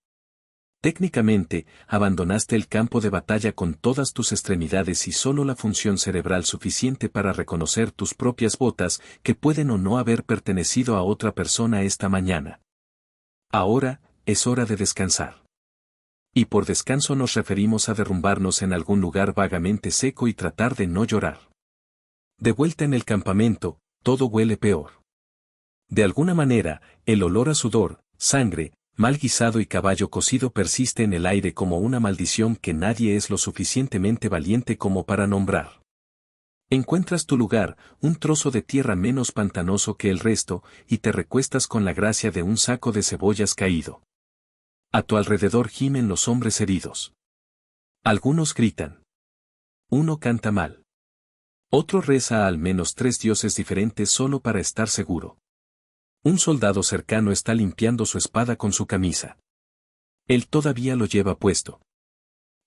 Técnicamente, abandonaste el campo de batalla con todas tus extremidades y solo la función cerebral suficiente para reconocer tus propias botas, que pueden o no haber pertenecido a otra persona esta mañana. Ahora, es hora de descansar. Y por descanso nos referimos a derrumbarnos en algún lugar vagamente seco y tratar de no llorar. De vuelta en el campamento, todo huele peor. De alguna manera, el olor a sudor, sangre, mal guisado y caballo cocido persiste en el aire como una maldición que nadie es lo suficientemente valiente como para nombrar. Encuentras tu lugar, un trozo de tierra menos pantanoso que el resto, y te recuestas con la gracia de un saco de cebollas caído. A tu alrededor gimen los hombres heridos. Algunos gritan. Uno canta mal. Otro reza a al menos 3 dioses diferentes solo para estar seguro. Un soldado cercano está limpiando su espada con su camisa. Él todavía lo lleva puesto.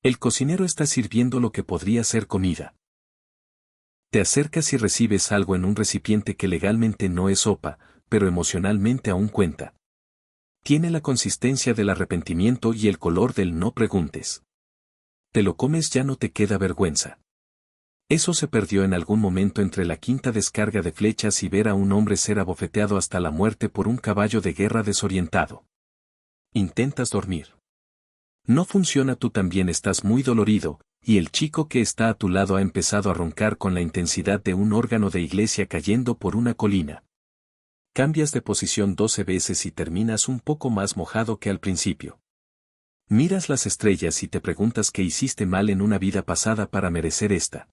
El cocinero está sirviendo lo que podría ser comida. Te acercas y recibes algo en un recipiente que legalmente no es sopa, pero emocionalmente aún cuenta. Tiene la consistencia del arrepentimiento y el color del no preguntes. Te lo comes, ya no te queda vergüenza. Eso se perdió en algún momento entre la quinta descarga de flechas y ver a un hombre ser abofeteado hasta la muerte por un caballo de guerra desorientado. Intentas dormir. No funciona, tú también estás muy dolorido, y el chico que está a tu lado ha empezado a roncar con la intensidad de un órgano de iglesia cayendo por una colina. Cambias de posición 12 veces y terminas un poco más mojado que al principio. Miras las estrellas y te preguntas qué hiciste mal en una vida pasada para merecer esta.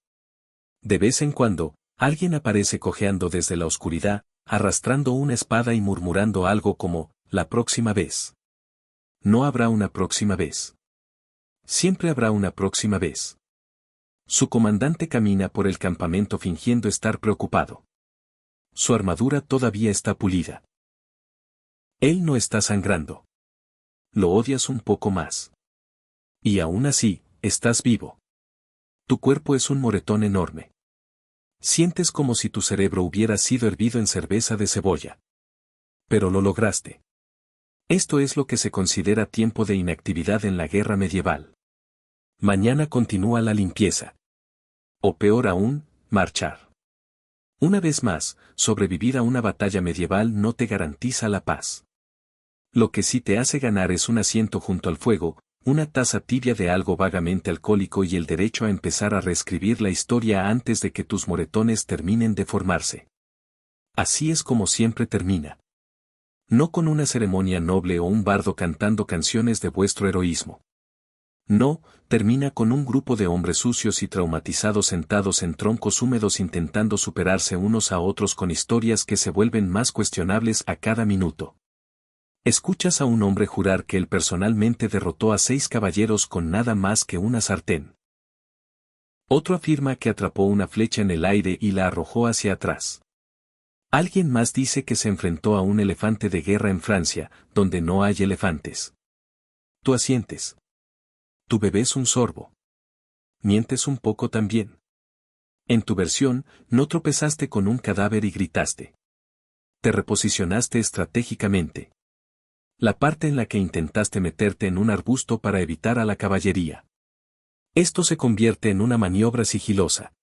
De vez en cuando, alguien aparece cojeando desde la oscuridad, arrastrando una espada y murmurando algo como, la próxima vez. No habrá una próxima vez. Siempre habrá una próxima vez. Su comandante camina por el campamento fingiendo estar preocupado. Su armadura todavía está pulida. Él no está sangrando. Lo odias un poco más. Y aún así, estás vivo. Tu cuerpo es un moretón enorme. Sientes como si tu cerebro hubiera sido hervido en cerveza de cebolla. Pero lo lograste. Esto es lo que se considera tiempo de inactividad en la guerra medieval. Mañana continúa la limpieza. O peor aún, marchar. Una vez más, sobrevivir a una batalla medieval no te garantiza la paz. Lo que sí te hace ganar es un asiento junto al fuego, una taza tibia de algo vagamente alcohólico y el derecho a empezar a reescribir la historia antes de que tus moretones terminen de formarse. Así es como siempre termina. No con una ceremonia noble o un bardo cantando canciones de vuestro heroísmo. No, termina con un grupo de hombres sucios y traumatizados sentados en troncos húmedos intentando superarse unos a otros con historias que se vuelven más cuestionables a cada minuto. Escuchas a un hombre jurar que él personalmente derrotó a 6 caballeros con nada más que una sartén. Otro afirma que atrapó una flecha en el aire y la arrojó hacia atrás. Alguien más dice que se enfrentó a un elefante de guerra en Francia, donde no hay elefantes. Tú asientes. Tu bebés un sorbo. Mientes un poco también. En tu versión, no tropezaste con un cadáver y gritaste. Te reposicionaste estratégicamente. La parte en la que intentaste meterte en un arbusto para evitar a la caballería. Esto se convierte en una maniobra sigilosa.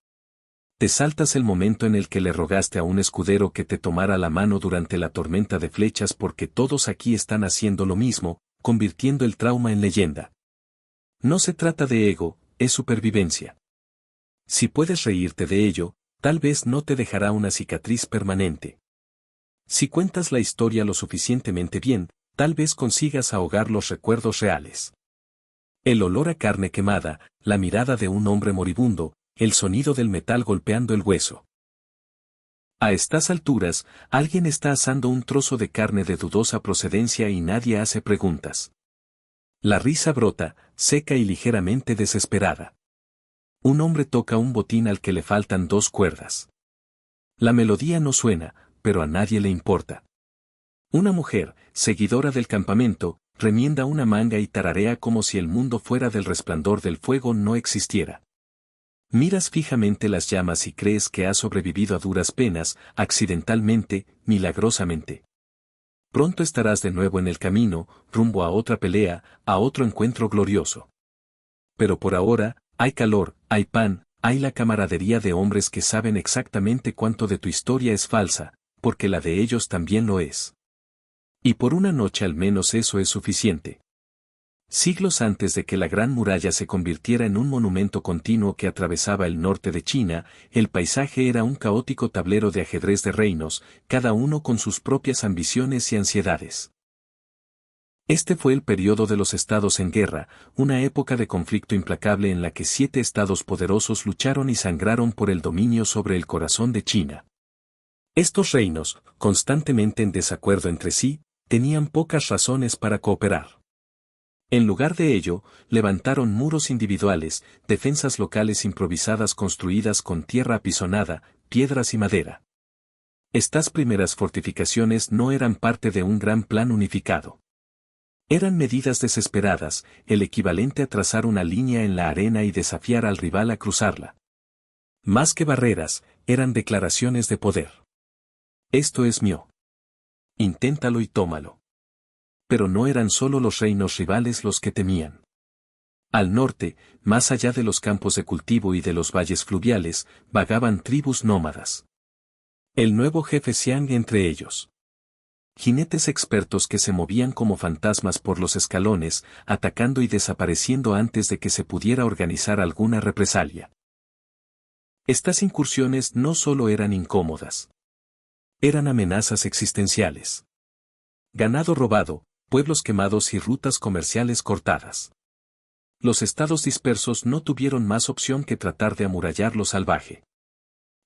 Te saltas el momento en el que le rogaste a un escudero que te tomara la mano durante la tormenta de flechas porque todos aquí están haciendo lo mismo, convirtiendo el trauma en leyenda. No se trata de ego, es supervivencia. Si puedes reírte de ello, tal vez no te dejará una cicatriz permanente. Si cuentas la historia lo suficientemente bien, tal vez consigas ahogar los recuerdos reales. El olor a carne quemada, la mirada de un hombre moribundo, el sonido del metal golpeando el hueso. A estas alturas, alguien está asando un trozo de carne de dudosa procedencia y nadie hace preguntas. La risa brota, seca y ligeramente desesperada. Un hombre toca un botín al que le faltan 2 cuerdas. La melodía no suena, pero a nadie le importa. Una mujer, seguidora del campamento, remienda una manga y tararea como si el mundo fuera del resplandor del fuego no existiera. Miras fijamente las llamas y crees que has sobrevivido a duras penas, accidentalmente, milagrosamente. Pronto estarás de nuevo en el camino, rumbo a otra pelea, a otro encuentro glorioso. Pero por ahora, hay calor, hay pan, hay la camaradería de hombres que saben exactamente cuánto de tu historia es falsa, porque la de ellos también lo es. Y por una noche al menos eso es suficiente. Siglos antes de que la Gran Muralla se convirtiera en un monumento continuo que atravesaba el norte de China, el paisaje era un caótico tablero de ajedrez de reinos, cada uno con sus propias ambiciones y ansiedades. Este fue el periodo de los estados en guerra, una época de conflicto implacable en la que 7 estados poderosos lucharon y sangraron por el dominio sobre el corazón de China. Estos reinos, constantemente en desacuerdo entre sí, tenían pocas razones para cooperar. En lugar de ello, levantaron muros individuales, defensas locales improvisadas construidas con tierra apisonada, piedras y madera. Estas primeras fortificaciones no eran parte de un gran plan unificado. Eran medidas desesperadas, el equivalente a trazar una línea en la arena y desafiar al rival a cruzarla. Más que barreras, eran declaraciones de poder. Esto es mío. Inténtalo y tómalo. Pero no eran solo los reinos rivales los que temían. Al norte, más allá de los campos de cultivo y de los valles fluviales, vagaban tribus nómadas. El nuevo jefe Xiang entre ellos. Jinetes expertos que se movían como fantasmas por los escalones, atacando y desapareciendo antes de que se pudiera organizar alguna represalia. Estas incursiones no solo eran incómodas. Eran amenazas existenciales. Ganado robado, pueblos quemados y rutas comerciales cortadas. Los estados dispersos no tuvieron más opción que tratar de amurallar lo salvaje.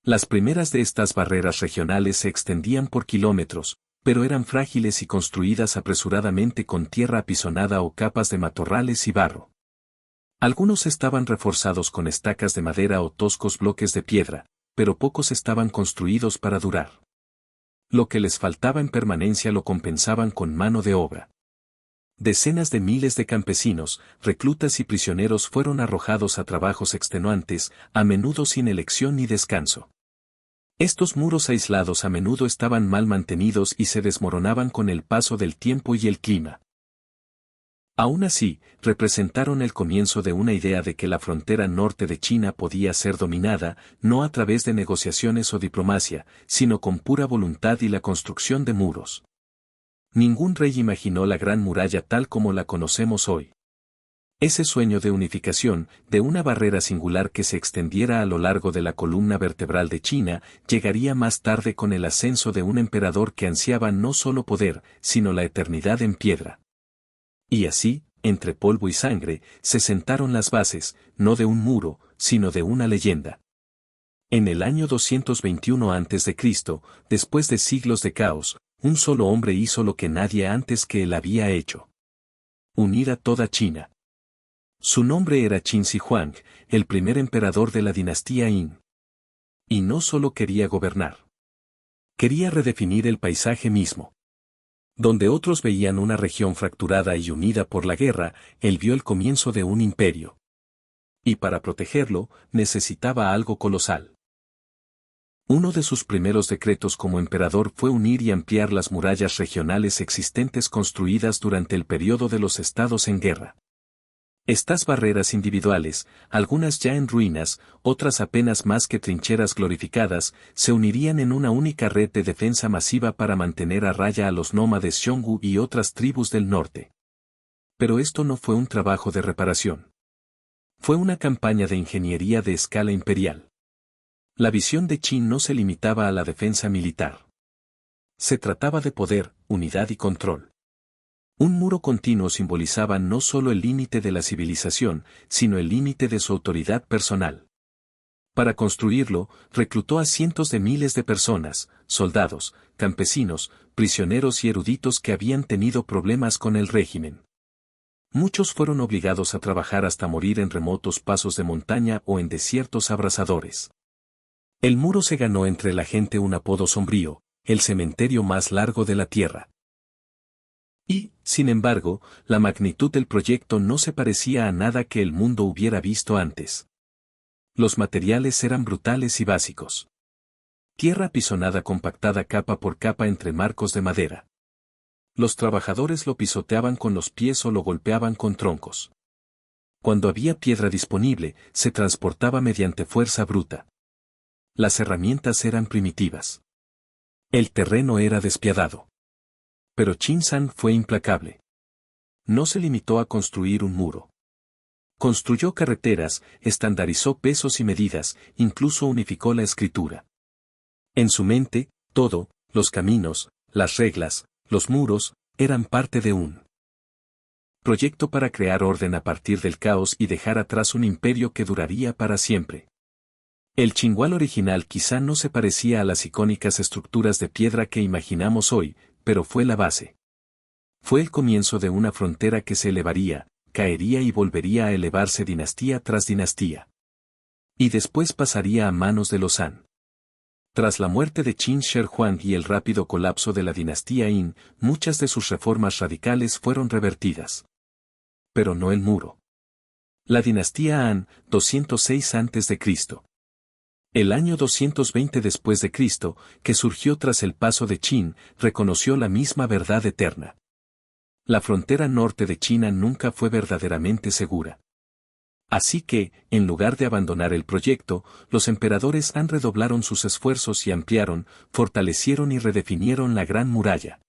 Las primeras de estas barreras regionales se extendían por kilómetros, pero eran frágiles y construidas apresuradamente con tierra apisonada o capas de matorrales y barro. Algunos estaban reforzados con estacas de madera o toscos bloques de piedra, pero pocos estaban construidos para durar. Lo que les faltaba en permanencia lo compensaban con mano de obra. Decenas de miles de campesinos, reclutas y prisioneros fueron arrojados a trabajos extenuantes, a menudo sin elección ni descanso. Estos muros aislados a menudo estaban mal mantenidos y se desmoronaban con el paso del tiempo y el clima. Aún así, representaron el comienzo de una idea de que la frontera norte de China podía ser dominada, no a través de negociaciones o diplomacia, sino con pura voluntad y la construcción de muros. Ningún rey imaginó la Gran Muralla tal como la conocemos hoy. Ese sueño de unificación, de una barrera singular que se extendiera a lo largo de la columna vertebral de China, llegaría más tarde con el ascenso de un emperador que ansiaba no solo poder, sino la eternidad en piedra. Y así, entre polvo y sangre, se sentaron las bases, no de un muro, sino de una leyenda. En el año 221 a.C., después de siglos de caos, un solo hombre hizo lo que nadie antes que él había hecho: unir a toda China. Su nombre era Qin Shi Huang, el primer emperador de la dinastía Qin. Y no solo quería gobernar. Quería redefinir el paisaje mismo. Donde otros veían una región fracturada y unida por la guerra, él vio el comienzo de un imperio. Y para protegerlo, necesitaba algo colosal. Uno de sus primeros decretos como emperador fue unir y ampliar las murallas regionales existentes construidas durante el periodo de los estados en guerra. Estas barreras individuales, algunas ya en ruinas, otras apenas más que trincheras glorificadas, se unirían en una única red de defensa masiva para mantener a raya a los nómades Xiongnu y otras tribus del norte. Pero esto no fue un trabajo de reparación. Fue una campaña de ingeniería de escala imperial. La visión de Qin no se limitaba a la defensa militar. Se trataba de poder, unidad y control. Un muro continuo simbolizaba no solo el límite de la civilización, sino el límite de su autoridad personal. Para construirlo, reclutó a cientos de miles de personas, soldados, campesinos, prisioneros y eruditos que habían tenido problemas con el régimen. Muchos fueron obligados a trabajar hasta morir en remotos pasos de montaña o en desiertos abrasadores. El muro se ganó entre la gente un apodo sombrío: el cementerio más largo de la tierra. Y, sin embargo, la magnitud del proyecto no se parecía a nada que el mundo hubiera visto antes. Los materiales eran brutales y básicos. Tierra apisonada compactada capa por capa entre marcos de madera. Los trabajadores lo pisoteaban con los pies o lo golpeaban con troncos. Cuando había piedra disponible, se transportaba mediante fuerza bruta. Las herramientas eran primitivas. El terreno era despiadado. Pero Qin San fue implacable. No se limitó a construir un muro. Construyó carreteras, estandarizó pesos y medidas, incluso unificó la escritura. En su mente, todo, los caminos, las reglas, los muros, eran parte de un proyecto para crear orden a partir del caos y dejar atrás un imperio que duraría para siempre. El Qinhual original quizá no se parecía a las icónicas estructuras de piedra que imaginamos hoy, pero fue la base. Fue el comienzo de una frontera que se elevaría, caería y volvería a elevarse dinastía tras dinastía. Y después pasaría a manos de los Han. Tras la muerte de Qin Shi Huang y el rápido colapso de la dinastía Qin, muchas de sus reformas radicales fueron revertidas. Pero no el muro. La dinastía Han, 206 a.C. El año 220 después de Cristo, que surgió tras el paso de Qin, reconoció la misma verdad eterna. La frontera norte de China nunca fue verdaderamente segura. Así que, en lugar de abandonar el proyecto, los emperadores Han redoblaron sus esfuerzos y ampliaron, fortalecieron y redefinieron la Gran Muralla.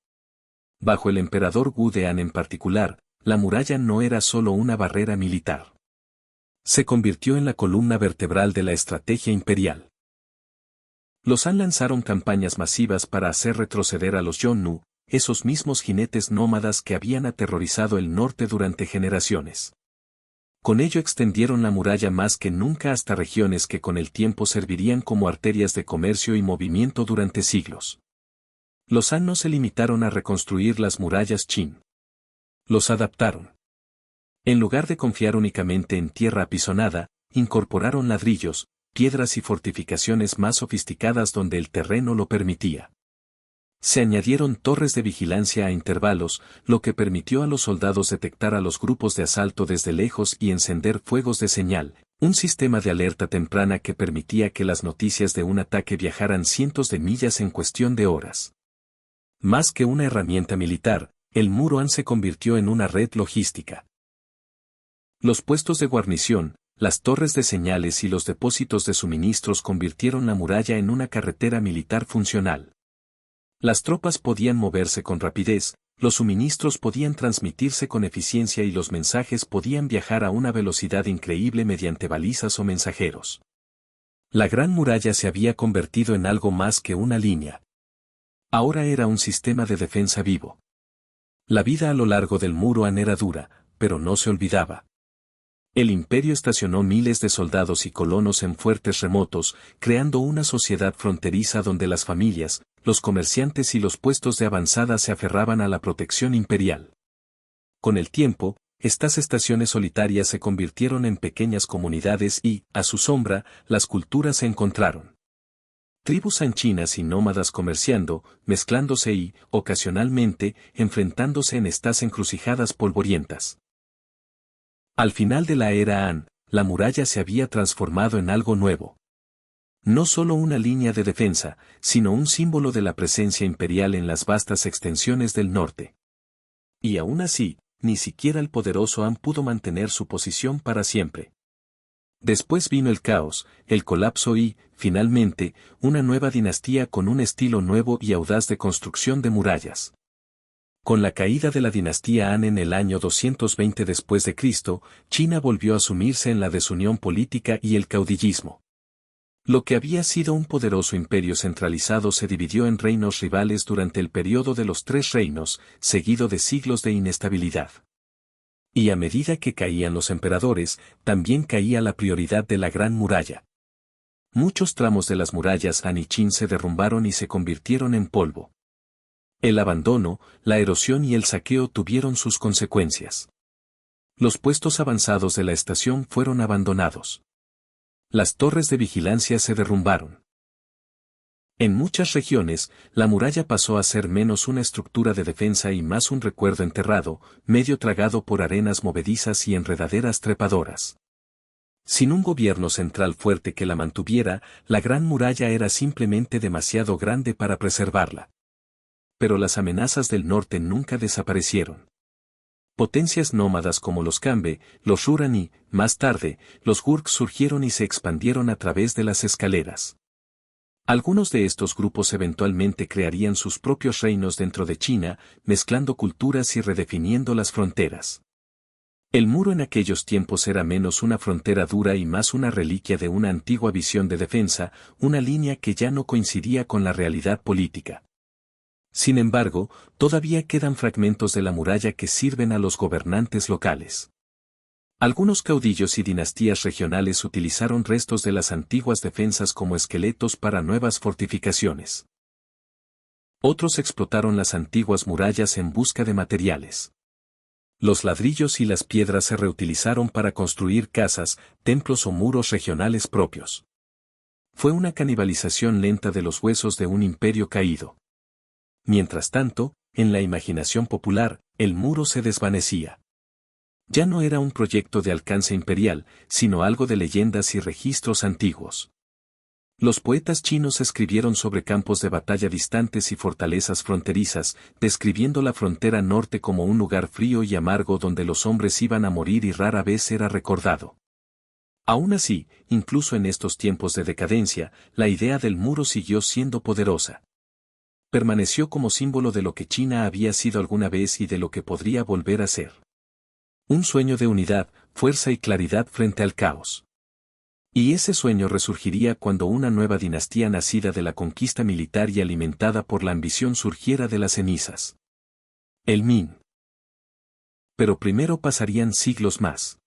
Bajo el emperador Wu de Han en particular, la muralla no era solo una barrera militar. Se convirtió en la columna vertebral de la estrategia imperial. Los Han lanzaron campañas masivas para hacer retroceder a los Xiongnu, esos mismos jinetes nómadas que habían aterrorizado el norte durante generaciones. Con ello extendieron la muralla más que nunca hasta regiones que con el tiempo servirían como arterias de comercio y movimiento durante siglos. Los Han no se limitaron a reconstruir las murallas Qin. Los adaptaron. En lugar de confiar únicamente en tierra apisonada, incorporaron ladrillos, piedras y fortificaciones más sofisticadas donde el terreno lo permitía. Se añadieron torres de vigilancia a intervalos, lo que permitió a los soldados detectar a los grupos de asalto desde lejos y encender fuegos de señal, un sistema de alerta temprana que permitía que las noticias de un ataque viajaran cientos de millas en cuestión de horas. Más que una herramienta militar, el muro Han se convirtió en una red logística. Los puestos de guarnición, las torres de señales y los depósitos de suministros convirtieron la muralla en una carretera militar funcional. Las tropas podían moverse con rapidez, los suministros podían transmitirse con eficiencia y los mensajes podían viajar a una velocidad increíble mediante balizas o mensajeros. La Gran Muralla se había convertido en algo más que una línea. Ahora era un sistema de defensa vivo. La vida a lo largo del muro Han era dura, pero no se olvidaba. El imperio estacionó miles de soldados y colonos en fuertes remotos, creando una sociedad fronteriza donde las familias, los comerciantes y los puestos de avanzada se aferraban a la protección imperial. Con el tiempo, estas estaciones solitarias se convirtieron en pequeñas comunidades y, a su sombra, las culturas se encontraron. Tribus anchinas y nómadas comerciando, mezclándose y, ocasionalmente, enfrentándose en estas encrucijadas polvorientas. Al final de la era Han, la muralla se había transformado en algo nuevo. No solo una línea de defensa, sino un símbolo de la presencia imperial en las vastas extensiones del norte. Y aún así, ni siquiera el poderoso Han pudo mantener su posición para siempre. Después vino el caos, el colapso y, finalmente, una nueva dinastía con un estilo nuevo y audaz de construcción de murallas. Con la caída de la dinastía Han en el año 220 después de Cristo, China volvió a sumirse en la desunión política y el caudillismo. Lo que había sido un poderoso imperio centralizado se dividió en reinos rivales durante el periodo de los Tres Reinos, seguido de siglos de inestabilidad. Y a medida que caían los emperadores, también caía la prioridad de la Gran Muralla. Muchos tramos de las murallas Han y Qin se derrumbaron y se convirtieron en polvo. El abandono, la erosión y el saqueo tuvieron sus consecuencias. Los puestos avanzados de la estación fueron abandonados. Las torres de vigilancia se derrumbaron. En muchas regiones, la muralla pasó a ser menos una estructura de defensa y más un recuerdo enterrado, medio tragado por arenas movedizas y enredaderas trepadoras. Sin un gobierno central fuerte que la mantuviera, la Gran Muralla era simplemente demasiado grande para preservarla. Pero las amenazas del norte nunca desaparecieron. Potencias nómadas como los Kambe, los Ruran y, más tarde, los Gurks surgieron y se expandieron a través de las escaleras. Algunos de estos grupos eventualmente crearían sus propios reinos dentro de China, mezclando culturas y redefiniendo las fronteras. El muro en aquellos tiempos era menos una frontera dura y más una reliquia de una antigua visión de defensa, una línea que ya no coincidía con la realidad política. Sin embargo, todavía quedan fragmentos de la muralla que sirven a los gobernantes locales. Algunos caudillos y dinastías regionales utilizaron restos de las antiguas defensas como esqueletos para nuevas fortificaciones. Otros explotaron las antiguas murallas en busca de materiales. Los ladrillos y las piedras se reutilizaron para construir casas, templos o muros regionales propios. Fue una canibalización lenta de los huesos de un imperio caído. Mientras tanto, en la imaginación popular, el muro se desvanecía. Ya no era un proyecto de alcance imperial, sino algo de leyendas y registros antiguos. Los poetas chinos escribieron sobre campos de batalla distantes y fortalezas fronterizas, describiendo la frontera norte como un lugar frío y amargo donde los hombres iban a morir y rara vez era recordado. Aún así, incluso en estos tiempos de decadencia, la idea del muro siguió siendo poderosa. Permaneció como símbolo de lo que China había sido alguna vez y de lo que podría volver a ser. Un sueño de unidad, fuerza y claridad frente al caos. Y ese sueño resurgiría cuando una nueva dinastía nacida de la conquista militar y alimentada por la ambición surgiera de las cenizas. El Ming. Pero primero pasarían siglos más.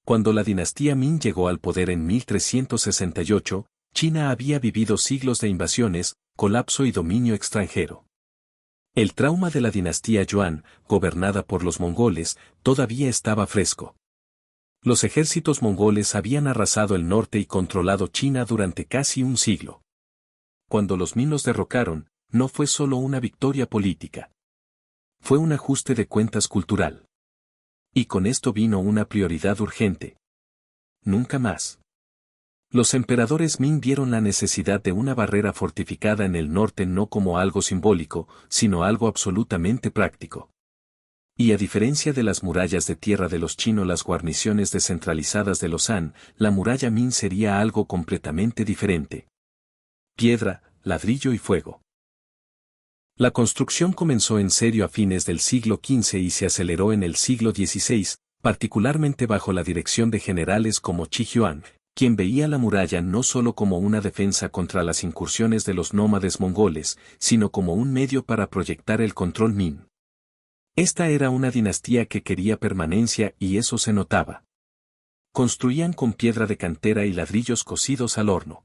Cuando la dinastía Ming llegó al poder en 1368, China había vivido siglos de invasiones, colapso y dominio extranjero. El trauma de la dinastía Yuan, gobernada por los mongoles, todavía estaba fresco. Los ejércitos mongoles habían arrasado el norte y controlado China durante casi un siglo. Cuando los Ming los derrocaron, no fue solo una victoria política. Fue un ajuste de cuentas cultural. Y con esto vino una prioridad urgente. Nunca más. Los emperadores Ming vieron la necesidad de una barrera fortificada en el norte no como algo simbólico, sino algo absolutamente práctico. Y a diferencia de las murallas de tierra de los chinos, las guarniciones descentralizadas de los Han, la muralla Ming sería algo completamente diferente. Piedra, ladrillo y fuego. La construcción comenzó en serio a fines del siglo XV y se aceleró en el siglo XVI, particularmente bajo la dirección de generales como Qi Huang, quien veía la muralla no solo como una defensa contra las incursiones de los nómades mongoles, sino como un medio para proyectar el control Ming. Esta era una dinastía que quería permanencia y eso se notaba. Construían con piedra de cantera y ladrillos cocidos al horno.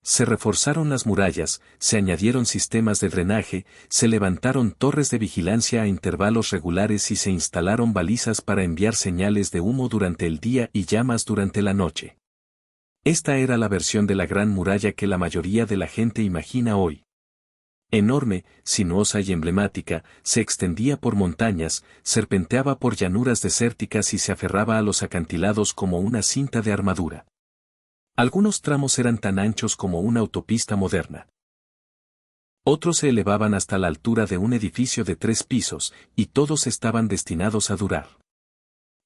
Se reforzaron las murallas, se añadieron sistemas de drenaje, se levantaron torres de vigilancia a intervalos regulares y se instalaron balizas para enviar señales de humo durante el día y llamas durante la noche. Esta era la versión de la Gran Muralla que la mayoría de la gente imagina hoy. Enorme, sinuosa y emblemática, se extendía por montañas, serpenteaba por llanuras desérticas y se aferraba a los acantilados como una cinta de armadura. Algunos tramos eran tan anchos como una autopista moderna. Otros se elevaban hasta la altura de un edificio de 3 pisos, y todos estaban destinados a durar.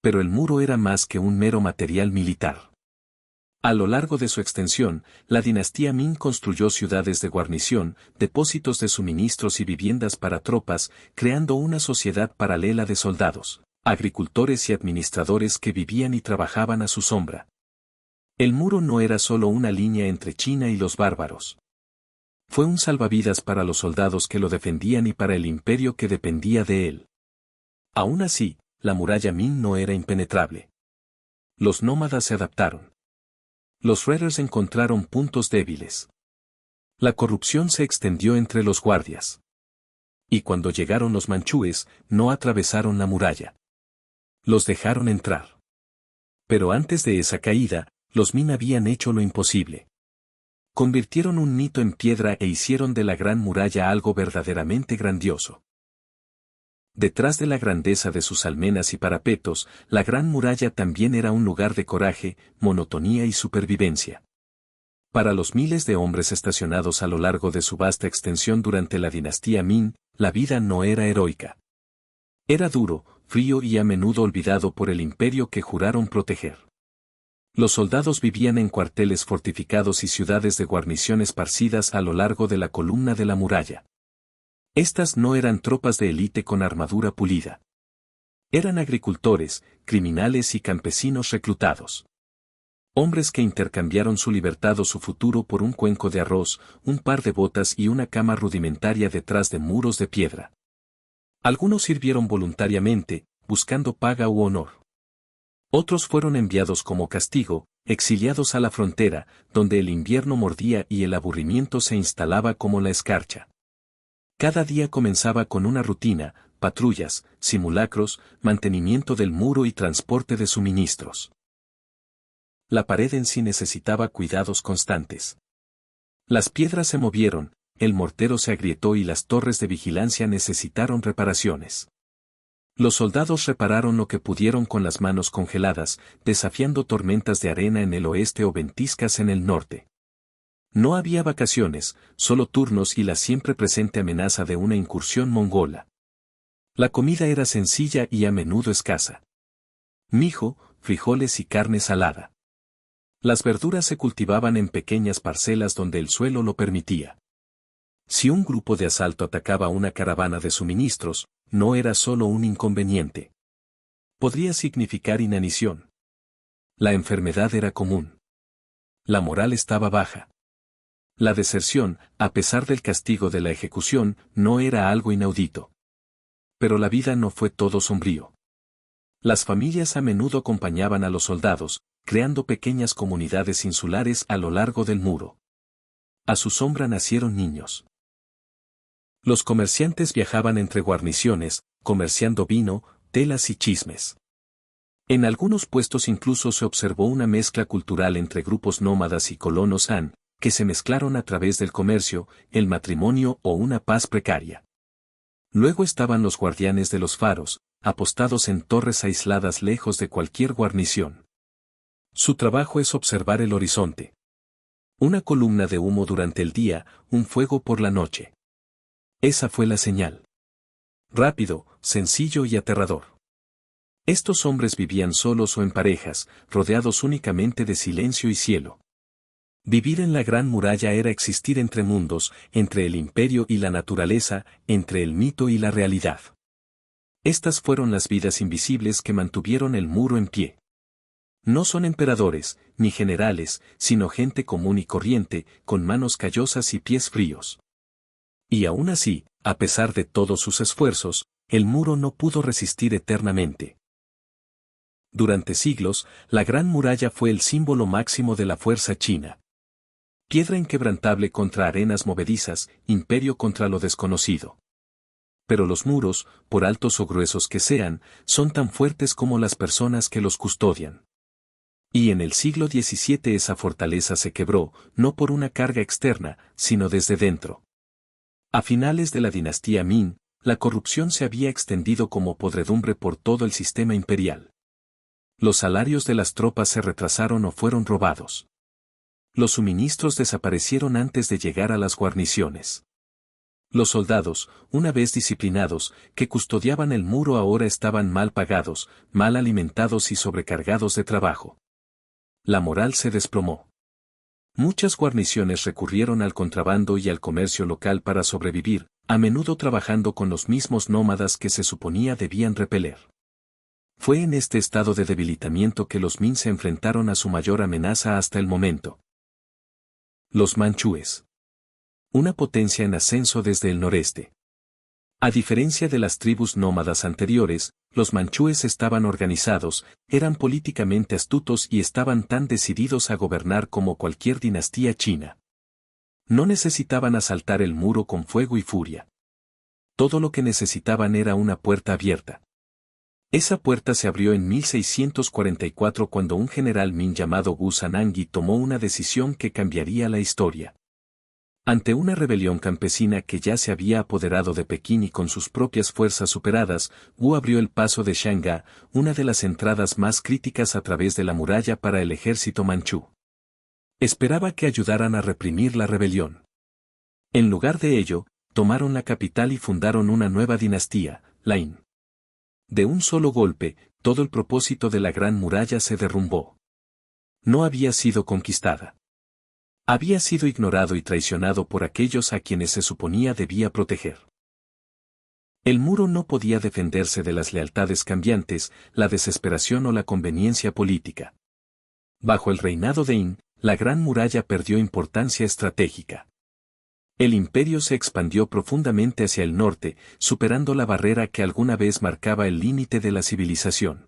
Pero el muro era más que un mero material militar. A lo largo de su extensión, la dinastía Ming construyó ciudades de guarnición, depósitos de suministros y viviendas para tropas, creando una sociedad paralela de soldados, agricultores y administradores que vivían y trabajaban a su sombra. El muro no era solo una línea entre China y los bárbaros. Fue un salvavidas para los soldados que lo defendían y para el imperio que dependía de él. Aún así, la muralla Ming no era impenetrable. Los nómadas se adaptaron. Los raiders encontraron puntos débiles. La corrupción se extendió entre los guardias. Y cuando llegaron los manchúes, no atravesaron la muralla. Los dejaron entrar. Pero antes de esa caída, los Min habían hecho lo imposible. Convirtieron un mito en piedra e hicieron de la Gran Muralla algo verdaderamente grandioso. Detrás de la grandeza de sus almenas y parapetos, la Gran Muralla también era un lugar de coraje, monotonía y supervivencia. Para los miles de hombres estacionados a lo largo de su vasta extensión durante la dinastía Ming, la vida no era heroica. Era duro, frío y a menudo olvidado por el imperio que juraron proteger. Los soldados vivían en cuarteles fortificados y ciudades de guarnición esparcidas a lo largo de la columna de la muralla. Estas no eran tropas de élite con armadura pulida. Eran agricultores, criminales y campesinos reclutados. Hombres que intercambiaron su libertad o su futuro por un cuenco de arroz, un par de botas y una cama rudimentaria detrás de muros de piedra. Algunos sirvieron voluntariamente, buscando paga u honor. Otros fueron enviados como castigo, exiliados a la frontera, donde el invierno mordía y el aburrimiento se instalaba como la escarcha. Cada día comenzaba con una rutina, patrullas, simulacros, mantenimiento del muro y transporte de suministros. La pared en sí necesitaba cuidados constantes. Las piedras se movieron, el mortero se agrietó y las torres de vigilancia necesitaron reparaciones. Los soldados repararon lo que pudieron con las manos congeladas, desafiando tormentas de arena en el oeste o ventiscas en el norte. No había vacaciones, solo turnos y la siempre presente amenaza de una incursión mongola. La comida era sencilla y a menudo escasa. Mijo, frijoles y carne salada. Las verduras se cultivaban en pequeñas parcelas donde el suelo lo permitía. Si un grupo de asalto atacaba una caravana de suministros, no era solo un inconveniente. Podría significar inanición. La enfermedad era común. La moral estaba baja. La deserción, a pesar del castigo de la ejecución, no era algo inaudito. Pero la vida no fue todo sombrío. Las familias a menudo acompañaban a los soldados, creando pequeñas comunidades insulares a lo largo del muro. A su sombra nacieron niños. Los comerciantes viajaban entre guarniciones, comerciando vino, telas y chismes. En algunos puestos incluso se observó una mezcla cultural entre grupos nómadas y colonos Han, que se mezclaron a través del comercio, el matrimonio o una paz precaria. Luego estaban los guardianes de los faros, apostados en torres aisladas lejos de cualquier guarnición. Su trabajo es observar el horizonte. Una columna de humo durante el día, un fuego por la noche. Esa fue la señal. Rápido, sencillo y aterrador. Estos hombres vivían solos o en parejas, rodeados únicamente de silencio y cielo. Vivir en la Gran Muralla era existir entre mundos, entre el imperio y la naturaleza, entre el mito y la realidad. Estas fueron las vidas invisibles que mantuvieron el muro en pie. No son emperadores, ni generales, sino gente común y corriente, con manos callosas y pies fríos. Y aún así, a pesar de todos sus esfuerzos, el muro no pudo resistir eternamente. Durante siglos, la Gran Muralla fue el símbolo máximo de la fuerza china. Piedra inquebrantable contra arenas movedizas, imperio contra lo desconocido. Pero los muros, por altos o gruesos que sean, son tan fuertes como las personas que los custodian. Y en el siglo XVII esa fortaleza se quebró, no por una carga externa, sino desde dentro. A finales de la dinastía Ming, la corrupción se había extendido como podredumbre por todo el sistema imperial. Los salarios de las tropas se retrasaron o fueron robados. Los suministros desaparecieron antes de llegar a las guarniciones. Los soldados, una vez disciplinados, que custodiaban el muro ahora estaban mal pagados, mal alimentados y sobrecargados de trabajo. La moral se desplomó. Muchas guarniciones recurrieron al contrabando y al comercio local para sobrevivir, a menudo trabajando con los mismos nómadas que se suponía debían repeler. Fue en este estado de debilitamiento que los Ming se enfrentaron a su mayor amenaza hasta el momento. Los manchúes. Una potencia en ascenso desde el noreste. A diferencia de las tribus nómadas anteriores, los manchúes estaban organizados, eran políticamente astutos y estaban tan decididos a gobernar como cualquier dinastía china. No necesitaban asaltar el muro con fuego y furia. Todo lo que necesitaban era una puerta abierta. Esa puerta se abrió en 1644 cuando un general Ming llamado Wu Sanangui tomó una decisión que cambiaría la historia. Ante una rebelión campesina que ya se había apoderado de Pekín y con sus propias fuerzas superadas, Wu abrió el paso de Shanga, una de las entradas más críticas a través de la muralla para el ejército manchú. Esperaba que ayudaran a reprimir la rebelión. En lugar de ello, tomaron la capital y fundaron una nueva dinastía, la In. De un solo golpe, todo el propósito de la Gran Muralla se derrumbó. No había sido conquistada. Había sido ignorado y traicionado por aquellos a quienes se suponía debía proteger. El muro no podía defenderse de las lealtades cambiantes, la desesperación o la conveniencia política. Bajo el reinado de In, la Gran Muralla perdió importancia estratégica. El imperio se expandió profundamente hacia el norte, superando la barrera que alguna vez marcaba el límite de la civilización.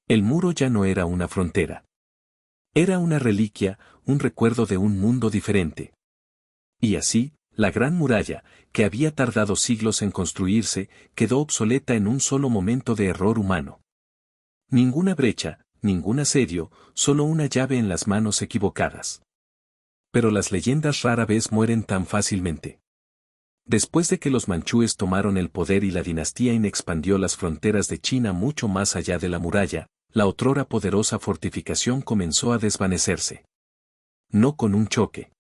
El muro ya no era una frontera. Era una reliquia, un recuerdo de un mundo diferente. Y así, la Gran Muralla, que había tardado siglos en construirse, quedó obsoleta en un solo momento de error humano. Ninguna brecha, ningún asedio, solo una llave en las manos equivocadas. Pero las leyendas rara vez mueren tan fácilmente. Después de que los manchúes tomaron el poder y la dinastía In expandió las fronteras de China mucho más allá de la muralla, la otrora poderosa fortificación comenzó a desvanecerse. No con un choque,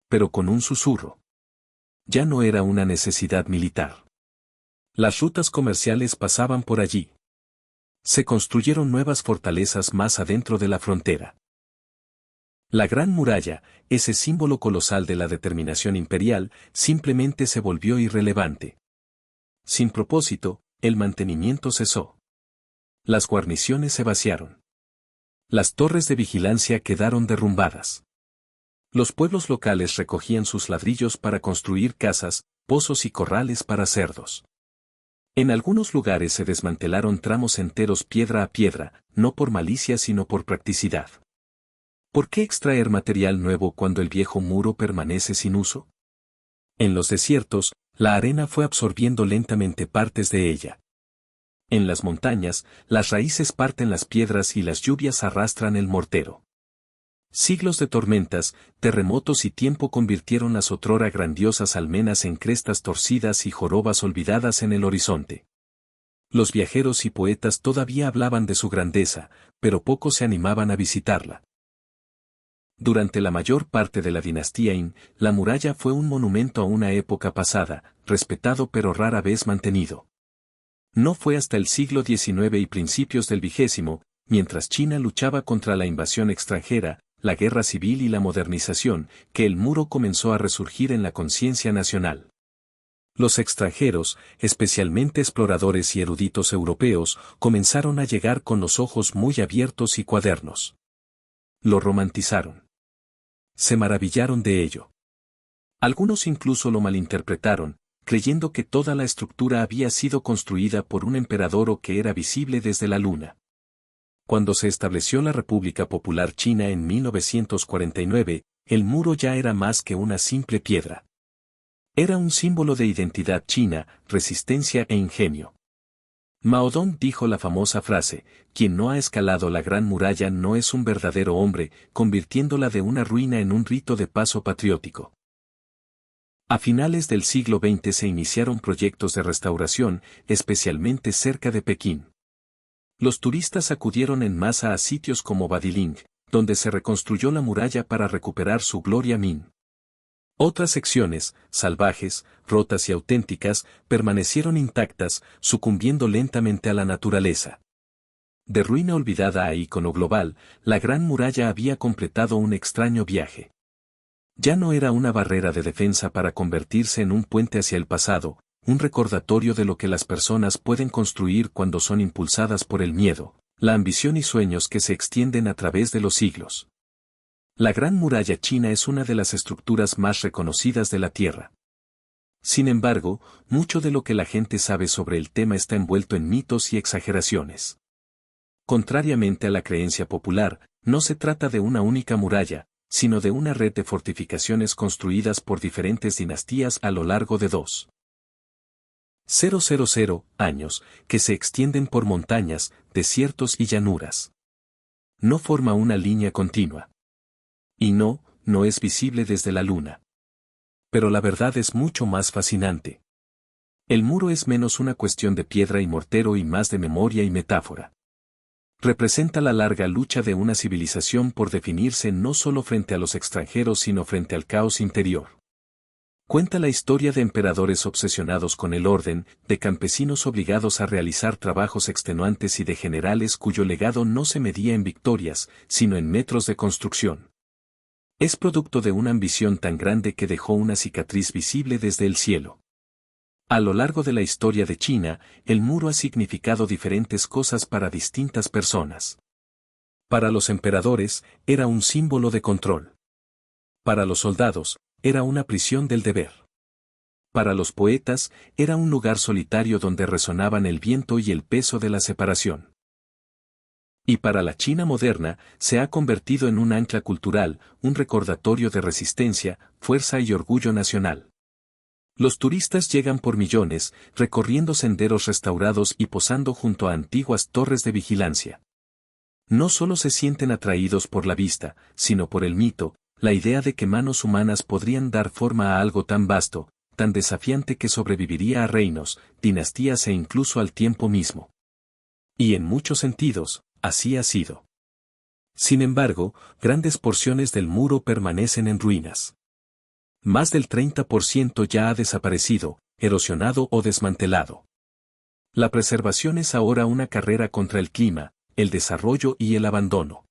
pero con un susurro. Ya no era una necesidad militar. Las rutas comerciales pasaban por allí. Se construyeron nuevas fortalezas más adentro de la frontera. La Gran Muralla, ese símbolo colosal de la determinación imperial, simplemente se volvió irrelevante. Sin propósito, el mantenimiento cesó. Las guarniciones se vaciaron. Las torres de vigilancia quedaron derrumbadas. Los pueblos locales recogían sus ladrillos para construir casas, pozos y corrales para cerdos. En algunos lugares se desmantelaron tramos enteros piedra a piedra, no por malicia sino por practicidad. ¿Por qué extraer material nuevo cuando el viejo muro permanece sin uso? En los desiertos, la arena fue absorbiendo lentamente partes de ella. En las montañas, las raíces parten las piedras y las lluvias arrastran el mortero. Siglos de tormentas, terremotos y tiempo convirtieron las otrora grandiosas almenas en crestas torcidas y jorobas olvidadas en el horizonte. Los viajeros y poetas todavía hablaban de su grandeza, pero pocos se animaban a visitarla. Durante la mayor parte de la dinastía In, la muralla fue un monumento a una época pasada, respetado pero rara vez mantenido. No fue hasta el siglo XIX y principios del XX, mientras China luchaba contra la invasión extranjera, la guerra civil y la modernización, que el muro comenzó a resurgir en la conciencia nacional. Los extranjeros, especialmente exploradores y eruditos europeos, comenzaron a llegar con los ojos muy abiertos y cuadernos. Lo romantizaron. Se maravillaron de ello. Algunos incluso lo malinterpretaron, creyendo que toda la estructura había sido construida por un emperador o que era visible desde la luna. Cuando se estableció la República Popular China en 1949, el muro ya era más que una simple piedra. Era un símbolo de identidad china, resistencia e ingenio. Mao Zedong dijo la famosa frase: quien no ha escalado la Gran Muralla no es un verdadero hombre, convirtiéndola de una ruina en un rito de paso patriótico. A finales del siglo XX se iniciaron proyectos de restauración, especialmente cerca de Pekín. Los turistas acudieron en masa a sitios como Badiling, donde se reconstruyó la muralla para recuperar su gloria Min. Otras secciones, salvajes, rotas y auténticas, permanecieron intactas, sucumbiendo lentamente a la naturaleza. De ruina olvidada a ícono global, la Gran Muralla había completado un extraño viaje. Ya no era una barrera de defensa para convertirse en un puente hacia el pasado, un recordatorio de lo que las personas pueden construir cuando son impulsadas por el miedo, la ambición y sueños que se extienden a través de los siglos. La Gran Muralla China es una de las estructuras más reconocidas de la Tierra. Sin embargo, mucho de lo que la gente sabe sobre el tema está envuelto en mitos y exageraciones. Contrariamente a la creencia popular, no se trata de una única muralla, sino de una red de fortificaciones construidas por diferentes dinastías a lo largo de 2.000 años, que se extienden por montañas, desiertos y llanuras. No forma una línea continua. Y no es visible desde la luna. Pero la verdad es mucho más fascinante. El muro es menos una cuestión de piedra y mortero y más de memoria y metáfora. Representa la larga lucha de una civilización por definirse no solo frente a los extranjeros sino frente al caos interior. Cuenta la historia de emperadores obsesionados con el orden, de campesinos obligados a realizar trabajos extenuantes y de generales cuyo legado no se medía en victorias, sino en metros de construcción. Es producto de una ambición tan grande que dejó una cicatriz visible desde el cielo. A lo largo de la historia de China, el muro ha significado diferentes cosas para distintas personas. Para los emperadores, era un símbolo de control. Para los soldados, era una prisión del deber. Para los poetas, era un lugar solitario donde resonaban el viento y el peso de la separación. Y para la China moderna, se ha convertido en un ancla cultural, un recordatorio de resistencia, fuerza y orgullo nacional. Los turistas llegan por millones, recorriendo senderos restaurados y posando junto a antiguas torres de vigilancia. No solo se sienten atraídos por la vista, sino por el mito, la idea de que manos humanas podrían dar forma a algo tan vasto, tan desafiante que sobreviviría a reinos, dinastías e incluso al tiempo mismo. Y en muchos sentidos, así ha sido. Sin embargo, grandes porciones del muro permanecen en ruinas. Más del 30% ya ha desaparecido, erosionado o desmantelado. La preservación es ahora una carrera contra el clima, el desarrollo y el abandono.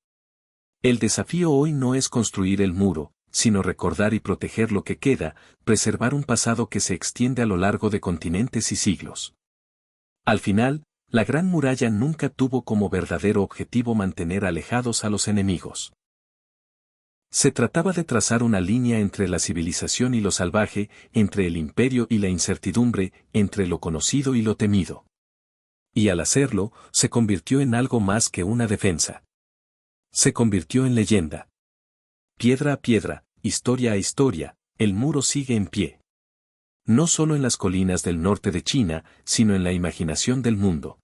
El desafío hoy no es construir el muro, sino recordar y proteger lo que queda, preservar un pasado que se extiende a lo largo de continentes y siglos. Al final, la Gran Muralla nunca tuvo como verdadero objetivo mantener alejados a los enemigos. Se trataba de trazar una línea entre la civilización y lo salvaje, entre el imperio y la incertidumbre, entre lo conocido y lo temido. Y al hacerlo, se convirtió en algo más que una defensa. Se convirtió en leyenda. Piedra a piedra, historia a historia, el muro sigue en pie. No solo en las colinas del norte de China, sino en la imaginación del mundo.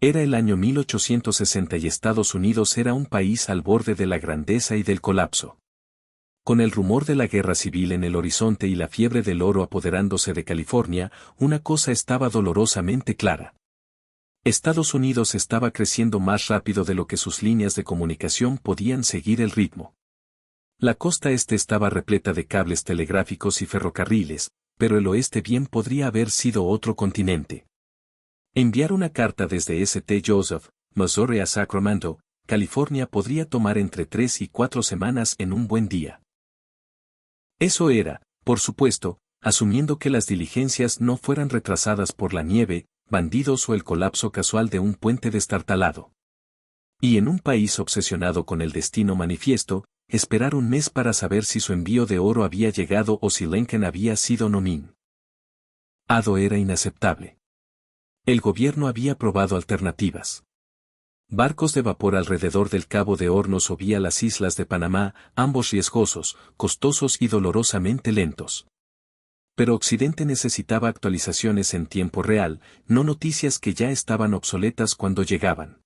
Era el año 1860 y Estados Unidos era un país al borde de la grandeza y del colapso. Con el rumor de la guerra civil en el horizonte y la fiebre del oro apoderándose de California, una cosa estaba dolorosamente clara. Estados Unidos estaba creciendo más rápido de lo que sus líneas de comunicación podían seguir el ritmo. La costa este estaba repleta de cables telegráficos y ferrocarriles, pero el oeste bien podría haber sido otro continente. Enviar una carta desde St. Joseph, Missouri a Sacramento, California podría tomar entre 3 y 4 semanas en un buen día. Eso era, por supuesto, asumiendo que las diligencias no fueran retrasadas por la nieve, bandidos o el colapso casual de un puente destartalado. Y en un país obsesionado con el destino manifiesto, esperar un mes para saber si su envío de oro había llegado o si Lincoln había sido nominado era inaceptable. El gobierno había probado alternativas. Barcos de vapor alrededor del Cabo de Hornos o vía las islas de Panamá, ambos riesgosos, costosos y dolorosamente lentos. Pero Occidente necesitaba actualizaciones en tiempo real, no noticias que ya estaban obsoletas cuando llegaban.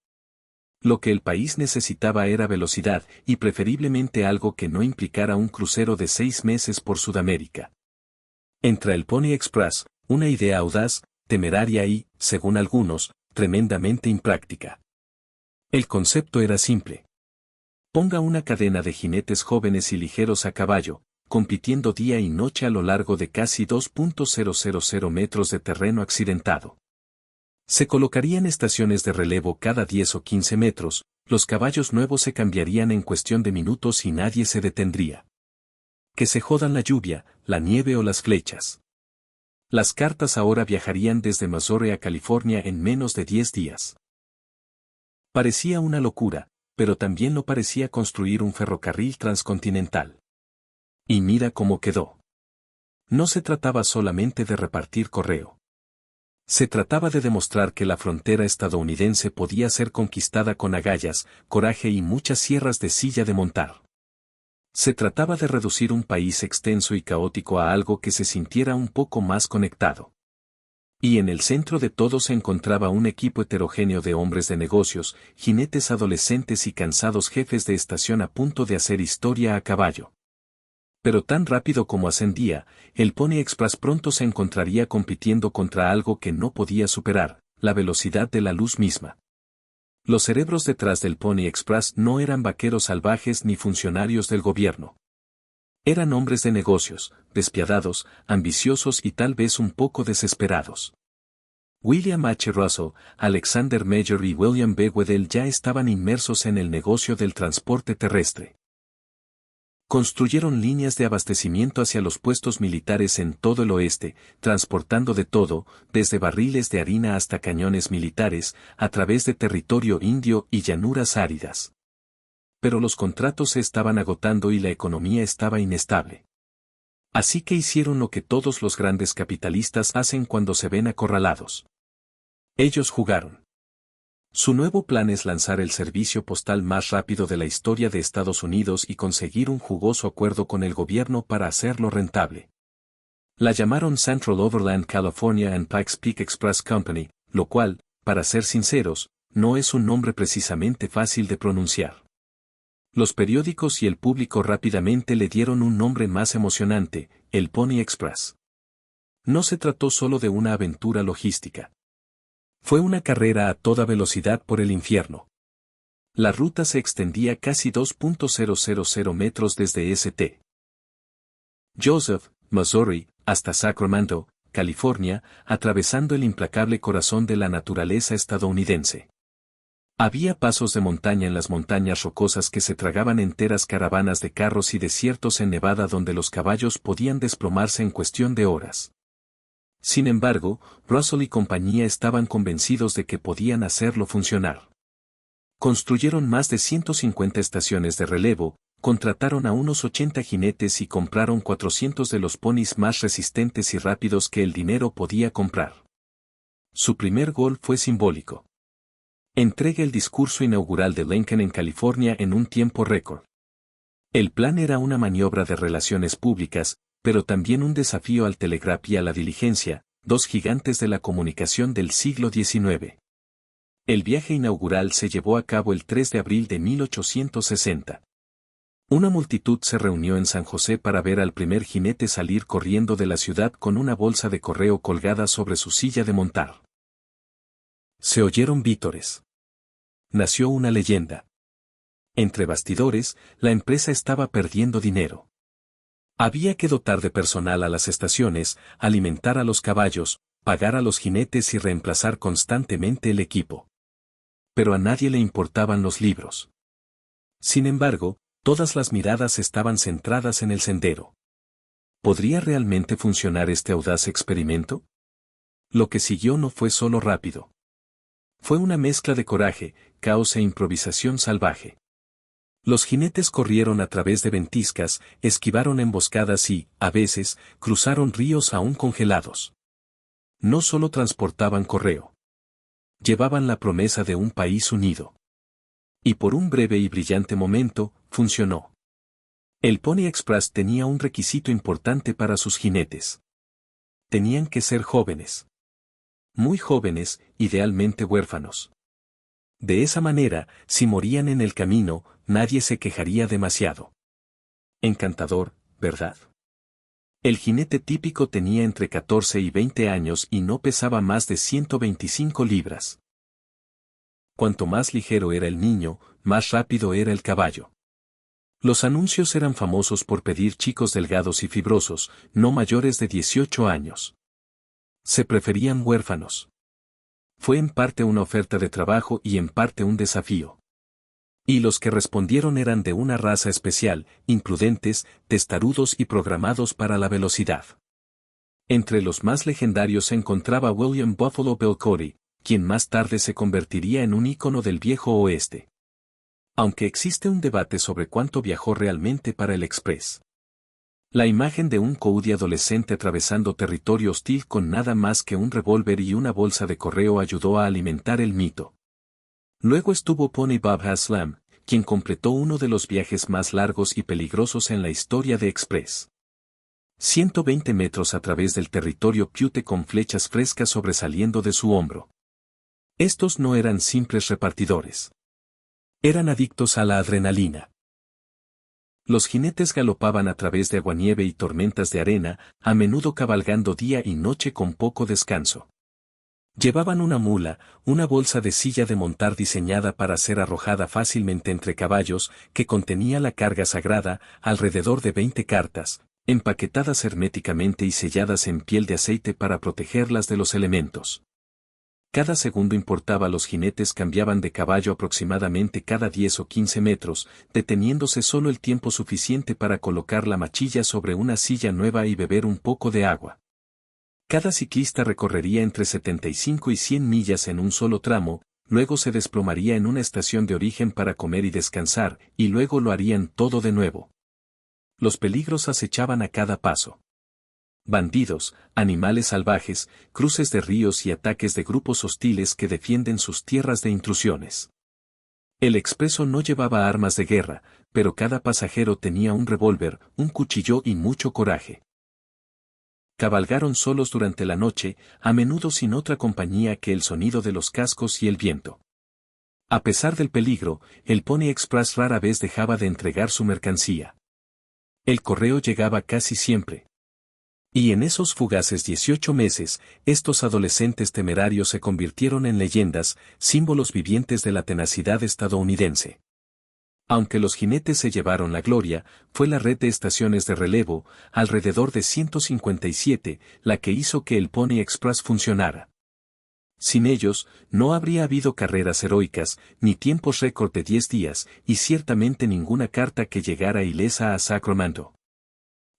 Lo que el país necesitaba era velocidad, y preferiblemente algo que no implicara un crucero de 6 meses por Sudamérica. Entra el Pony Express, una idea audaz, temeraria y, según algunos, tremendamente impráctica. El concepto era simple. Ponga una cadena de jinetes jóvenes y ligeros a caballo, compitiendo día y noche a lo largo de casi 2.000 metros de terreno accidentado. Se colocarían estaciones de relevo cada 10 o 15 metros, los caballos nuevos se cambiarían en cuestión de minutos y nadie se detendría. Que se jodan la lluvia, la nieve o las flechas. Las cartas ahora viajarían desde Missouri a California en menos de 10 días. Parecía una locura, pero también lo parecía construir un ferrocarril transcontinental. Y mira cómo quedó. No se trataba solamente de repartir correo. Se trataba de demostrar que la frontera estadounidense podía ser conquistada con agallas, coraje y muchas sierras de silla de montar. Se trataba de reducir un país extenso y caótico a algo que se sintiera un poco más conectado. Y en el centro de todo se encontraba un equipo heterogéneo de hombres de negocios, jinetes adolescentes y cansados jefes de estación a punto de hacer historia a caballo. Pero tan rápido como ascendía, el Pony Express pronto se encontraría compitiendo contra algo que no podía superar, la velocidad de la luz misma. Los cerebros detrás del Pony Express no eran vaqueros salvajes ni funcionarios del gobierno. Eran hombres de negocios, despiadados, ambiciosos y tal vez un poco desesperados. William H. Russell, Alexander Major y William B. Weddell ya estaban inmersos en el negocio del transporte terrestre. Construyeron líneas de abastecimiento hacia los puestos militares en todo el oeste, transportando de todo, desde barriles de harina hasta cañones militares, a través de territorio indio y llanuras áridas. Pero los contratos se estaban agotando y la economía estaba inestable. Así que hicieron lo que todos los grandes capitalistas hacen cuando se ven acorralados. Ellos jugaron. Su nuevo plan es lanzar el servicio postal más rápido de la historia de Estados Unidos y conseguir un jugoso acuerdo con el gobierno para hacerlo rentable. La llamaron Central Overland California and Pikes Peak Express Company, lo cual, para ser sinceros, no es un nombre precisamente fácil de pronunciar. Los periódicos y el público rápidamente le dieron un nombre más emocionante, el Pony Express. No se trató solo de una aventura logística. Fue una carrera a toda velocidad por el infierno. La ruta se extendía casi 2.000 metros desde St. Joseph, Missouri, hasta Sacramento, California, atravesando el implacable corazón de la naturaleza estadounidense. Había pasos de montaña en las montañas rocosas que se tragaban enteras caravanas de carros y desiertos en Nevada donde los caballos podían desplomarse en cuestión de horas. Sin embargo, Russell y compañía estaban convencidos de que podían hacerlo funcionar. Construyeron más de 150 estaciones de relevo, contrataron a unos 80 jinetes y compraron 400 de los ponis más resistentes y rápidos que el dinero podía comprar. Su primer gol fue simbólico. Entrega el discurso inaugural de Lincoln en California en un tiempo récord. El plan era una maniobra de relaciones públicas, pero también un desafío al telégrafo y a la diligencia, dos gigantes de la comunicación del siglo XIX. El viaje inaugural se llevó a cabo el 3 de abril de 1860. Una multitud se reunió en San José para ver al primer jinete salir corriendo de la ciudad con una bolsa de correo colgada sobre su silla de montar. Se oyeron vítores. Nació una leyenda. Entre bastidores, la empresa estaba perdiendo dinero. Había que dotar de personal a las estaciones, alimentar a los caballos, pagar a los jinetes y reemplazar constantemente el equipo. Pero a nadie le importaban los libros. Sin embargo, todas las miradas estaban centradas en el sendero. ¿Podría realmente funcionar este audaz experimento? Lo que siguió no fue solo rápido. Fue una mezcla de coraje, caos e improvisación salvaje. Los jinetes corrieron a través de ventiscas, esquivaron emboscadas y, a veces, cruzaron ríos aún congelados. No solo transportaban correo. Llevaban la promesa de un país unido. Y por un breve y brillante momento, funcionó. El Pony Express tenía un requisito importante para sus jinetes. Tenían que ser jóvenes. Muy jóvenes, idealmente huérfanos. De esa manera, si morían en el camino, nadie se quejaría demasiado. Encantador, ¿verdad? El jinete típico tenía entre 14 y 20 años y no pesaba más de 125 libras. Cuanto más ligero era el niño, más rápido era el caballo. Los anuncios eran famosos por pedir chicos delgados y fibrosos, no mayores de 18 años. Se preferían huérfanos. Fue en parte una oferta de trabajo y en parte un desafío. Y los que respondieron eran de una raza especial, imprudentes, testarudos y programados para la velocidad. Entre los más legendarios se encontraba William Buffalo Bill Cody, quien más tarde se convertiría en un ícono del viejo oeste. Aunque existe un debate sobre cuánto viajó realmente para el Express. La imagen de un Cody adolescente atravesando territorio hostil con nada más que un revólver y una bolsa de correo ayudó a alimentar el mito. Luego estuvo Pony Bob Haslam, quien completó uno de los viajes más largos y peligrosos en la historia de Express. 120 metros a través del territorio Piute con flechas frescas sobresaliendo de su hombro. Estos no eran simples repartidores. Eran adictos a la adrenalina. Los jinetes galopaban a través de aguanieve y tormentas de arena, a menudo cabalgando día y noche con poco descanso. Llevaban una mula, una bolsa de silla de montar diseñada para ser arrojada fácilmente entre caballos, que contenía la carga sagrada, alrededor de 20 cartas, empaquetadas herméticamente y selladas en piel de aceite para protegerlas de los elementos. Cada segundo importaba. Los jinetes cambiaban de caballo aproximadamente cada 10 o 15 metros, deteniéndose solo el tiempo suficiente para colocar la machilla sobre una silla nueva y beber un poco de agua. Cada ciclista recorrería entre 75 y 100 millas en un solo tramo, luego se desplomaría en una estación de origen para comer y descansar, y luego lo harían todo de nuevo. Los peligros acechaban a cada paso. Bandidos, animales salvajes, cruces de ríos y ataques de grupos hostiles que defienden sus tierras de intrusiones. El expreso no llevaba armas de guerra, pero cada pasajero tenía un revólver, un cuchillo y mucho coraje. Cabalgaron solos durante la noche, a menudo sin otra compañía que el sonido de los cascos y el viento. A pesar del peligro, el Pony Express rara vez dejaba de entregar su mercancía. El correo llegaba casi siempre. Y en esos fugaces 18 meses, estos adolescentes temerarios se convirtieron en leyendas, símbolos vivientes de la tenacidad estadounidense. Aunque los jinetes se llevaron la gloria, fue la red de estaciones de relevo, alrededor de 157, la que hizo que el Pony Express funcionara. Sin ellos, no habría habido carreras heroicas, ni tiempos récord de 10 días, y ciertamente ninguna carta que llegara ilesa a Sacramento.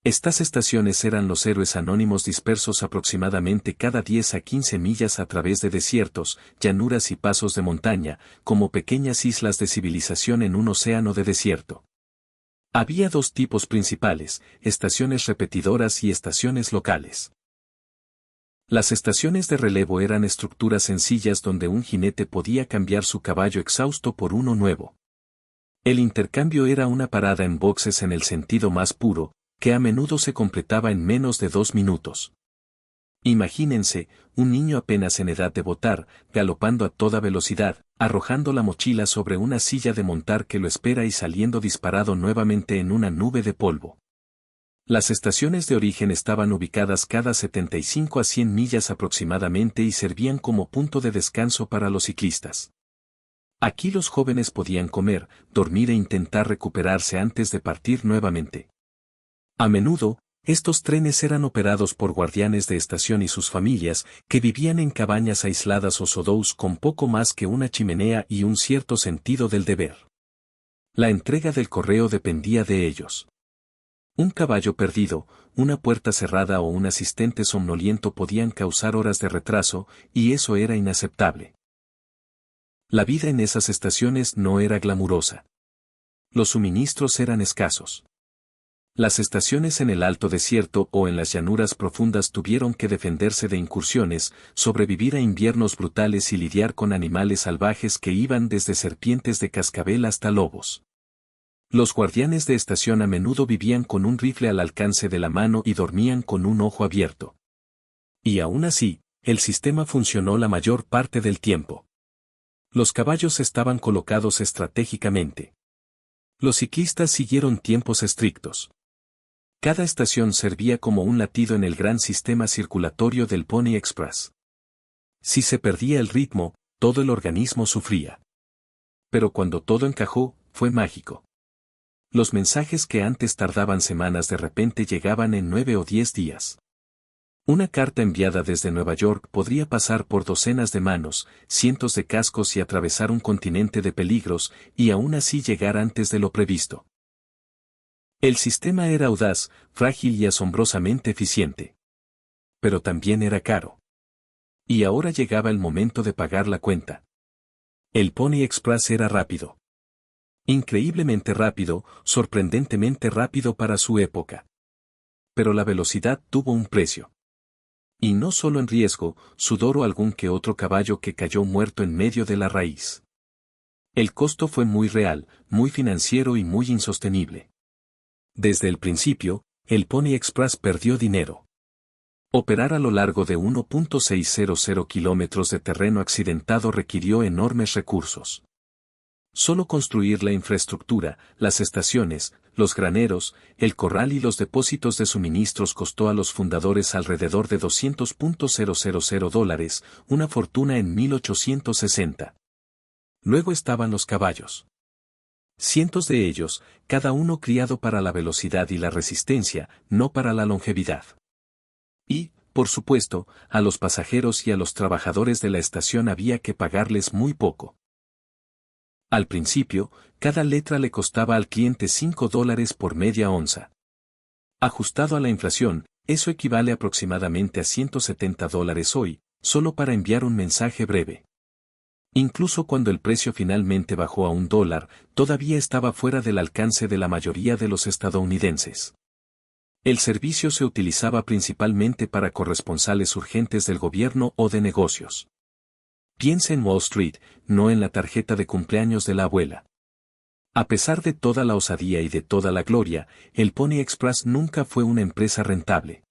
Estas estaciones eran los héroes anónimos dispersos aproximadamente cada 10 a 15 millas a través de desiertos, llanuras y pasos de montaña, como pequeñas islas de civilización en un océano de desierto. Había dos tipos principales, estaciones repetidoras y estaciones locales. Las estaciones de relevo eran estructuras sencillas donde un jinete podía cambiar su caballo exhausto por uno nuevo. El intercambio era una parada en boxes en el sentido más puro, que a menudo se completaba en menos de 2 minutos. Imagínense, un niño apenas en edad de botar, galopando a toda velocidad, arrojando la mochila sobre una silla de montar que lo espera y saliendo disparado nuevamente en una nube de polvo. Las estaciones de origen estaban ubicadas cada 75 a 100 millas aproximadamente y servían como punto de descanso para los ciclistas. Aquí los jóvenes podían comer, dormir e intentar recuperarse antes de partir nuevamente. A menudo, estos trenes eran operados por guardianes de estación y sus familias, que vivían en cabañas aisladas o sodous con poco más que una chimenea y un cierto sentido del deber. La entrega del correo dependía de ellos. Un caballo perdido, una puerta cerrada o un asistente somnoliento podían causar horas de retraso, y eso era inaceptable. La vida en esas estaciones no era glamurosa. Los suministros eran escasos. Las estaciones en el alto desierto o en las llanuras profundas tuvieron que defenderse de incursiones, sobrevivir a inviernos brutales y lidiar con animales salvajes que iban desde serpientes de cascabel hasta lobos. Los guardianes de estación a menudo vivían con un rifle al alcance de la mano y dormían con un ojo abierto. Y aún así, el sistema funcionó la mayor parte del tiempo. Los caballos estaban colocados estratégicamente. Los ciclistas siguieron tiempos estrictos. Cada estación servía como un latido en el gran sistema circulatorio del Pony Express. Si se perdía el ritmo, todo el organismo sufría. Pero cuando todo encajó, fue mágico. Los mensajes que antes tardaban semanas de repente llegaban en 9 o 10 días. Una carta enviada desde Nueva York podría pasar por docenas de manos, cientos de cascos y atravesar un continente de peligros, y aún así llegar antes de lo previsto. El sistema era audaz, frágil y asombrosamente eficiente. Pero también era caro. Y ahora llegaba el momento de pagar la cuenta. El Pony Express era rápido. Increíblemente rápido, sorprendentemente rápido para su época. Pero la velocidad tuvo un precio. Y no solo en riesgo, sudor o algún que otro caballo que cayó muerto en medio de la raíz. El costo fue muy real, muy financiero y muy insostenible. Desde el principio, el Pony Express perdió dinero. Operar a lo largo de 1.600 kilómetros de terreno accidentado requirió enormes recursos. Solo construir la infraestructura, las estaciones, los graneros, el corral y los depósitos de suministros costó a los fundadores alrededor de $200,000, una fortuna en 1860. Luego estaban los caballos. Cientos de ellos, cada uno criado para la velocidad y la resistencia, no para la longevidad. Y, por supuesto, a los pasajeros y a los trabajadores de la estación había que pagarles muy poco. Al principio, cada letra le costaba al cliente $5 por media onza. Ajustado a la inflación, eso equivale aproximadamente a $170 hoy, solo para enviar un mensaje breve. Incluso cuando el precio finalmente bajó a $1, todavía estaba fuera del alcance de la mayoría de los estadounidenses. El servicio se utilizaba principalmente para corresponsales urgentes del gobierno o de negocios. Piensa en Wall Street, no en la tarjeta de cumpleaños de la abuela. A pesar de toda la osadía y de toda la gloria, el Pony Express nunca fue una empresa rentable.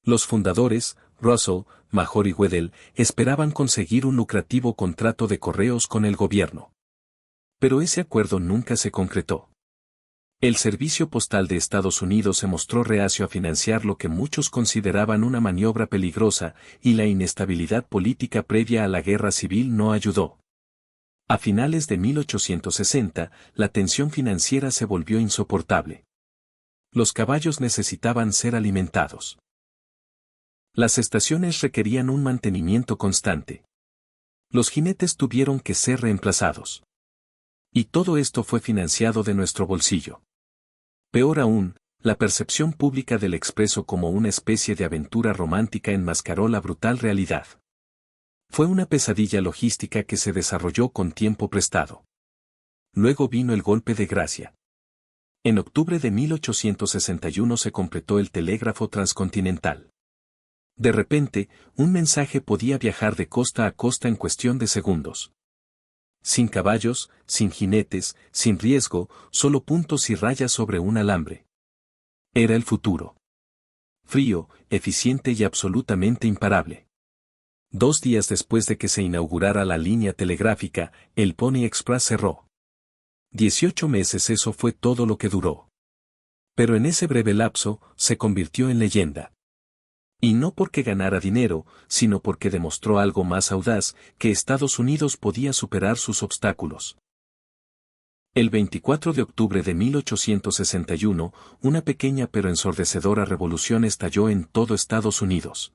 Los fundadores, Russell, Major y Weddell, esperaban conseguir un lucrativo contrato de correos con el gobierno. Pero ese acuerdo nunca se concretó. El Servicio Postal de Estados Unidos se mostró reacio a financiar lo que muchos consideraban una maniobra peligrosa, y la inestabilidad política previa a la guerra civil no ayudó. A finales de 1860, la tensión financiera se volvió insoportable. Los caballos necesitaban ser alimentados. Las estaciones requerían un mantenimiento constante. Los jinetes tuvieron que ser reemplazados. Y todo esto fue financiado de nuestro bolsillo. Peor aún, la percepción pública del Expreso como una especie de aventura romántica enmascaró la brutal realidad. Fue una pesadilla logística que se desarrolló con tiempo prestado. Luego vino el golpe de gracia. En octubre de 1861 se completó el telégrafo transcontinental. De repente, un mensaje podía viajar de costa a costa en cuestión de segundos. Sin caballos, sin jinetes, sin riesgo, solo puntos y rayas sobre un alambre. Era el futuro. Frío, eficiente y absolutamente imparable. 2 días después de que se inaugurara la línea telegráfica, el Pony Express cerró. 18 meses eso fue todo lo que duró. Pero en ese breve lapso, se convirtió en leyenda. Y no porque ganara dinero, sino porque demostró algo más audaz, que Estados Unidos podía superar sus obstáculos. El 24 de octubre de 1861, una pequeña pero ensordecedora revolución estalló en todo Estados Unidos.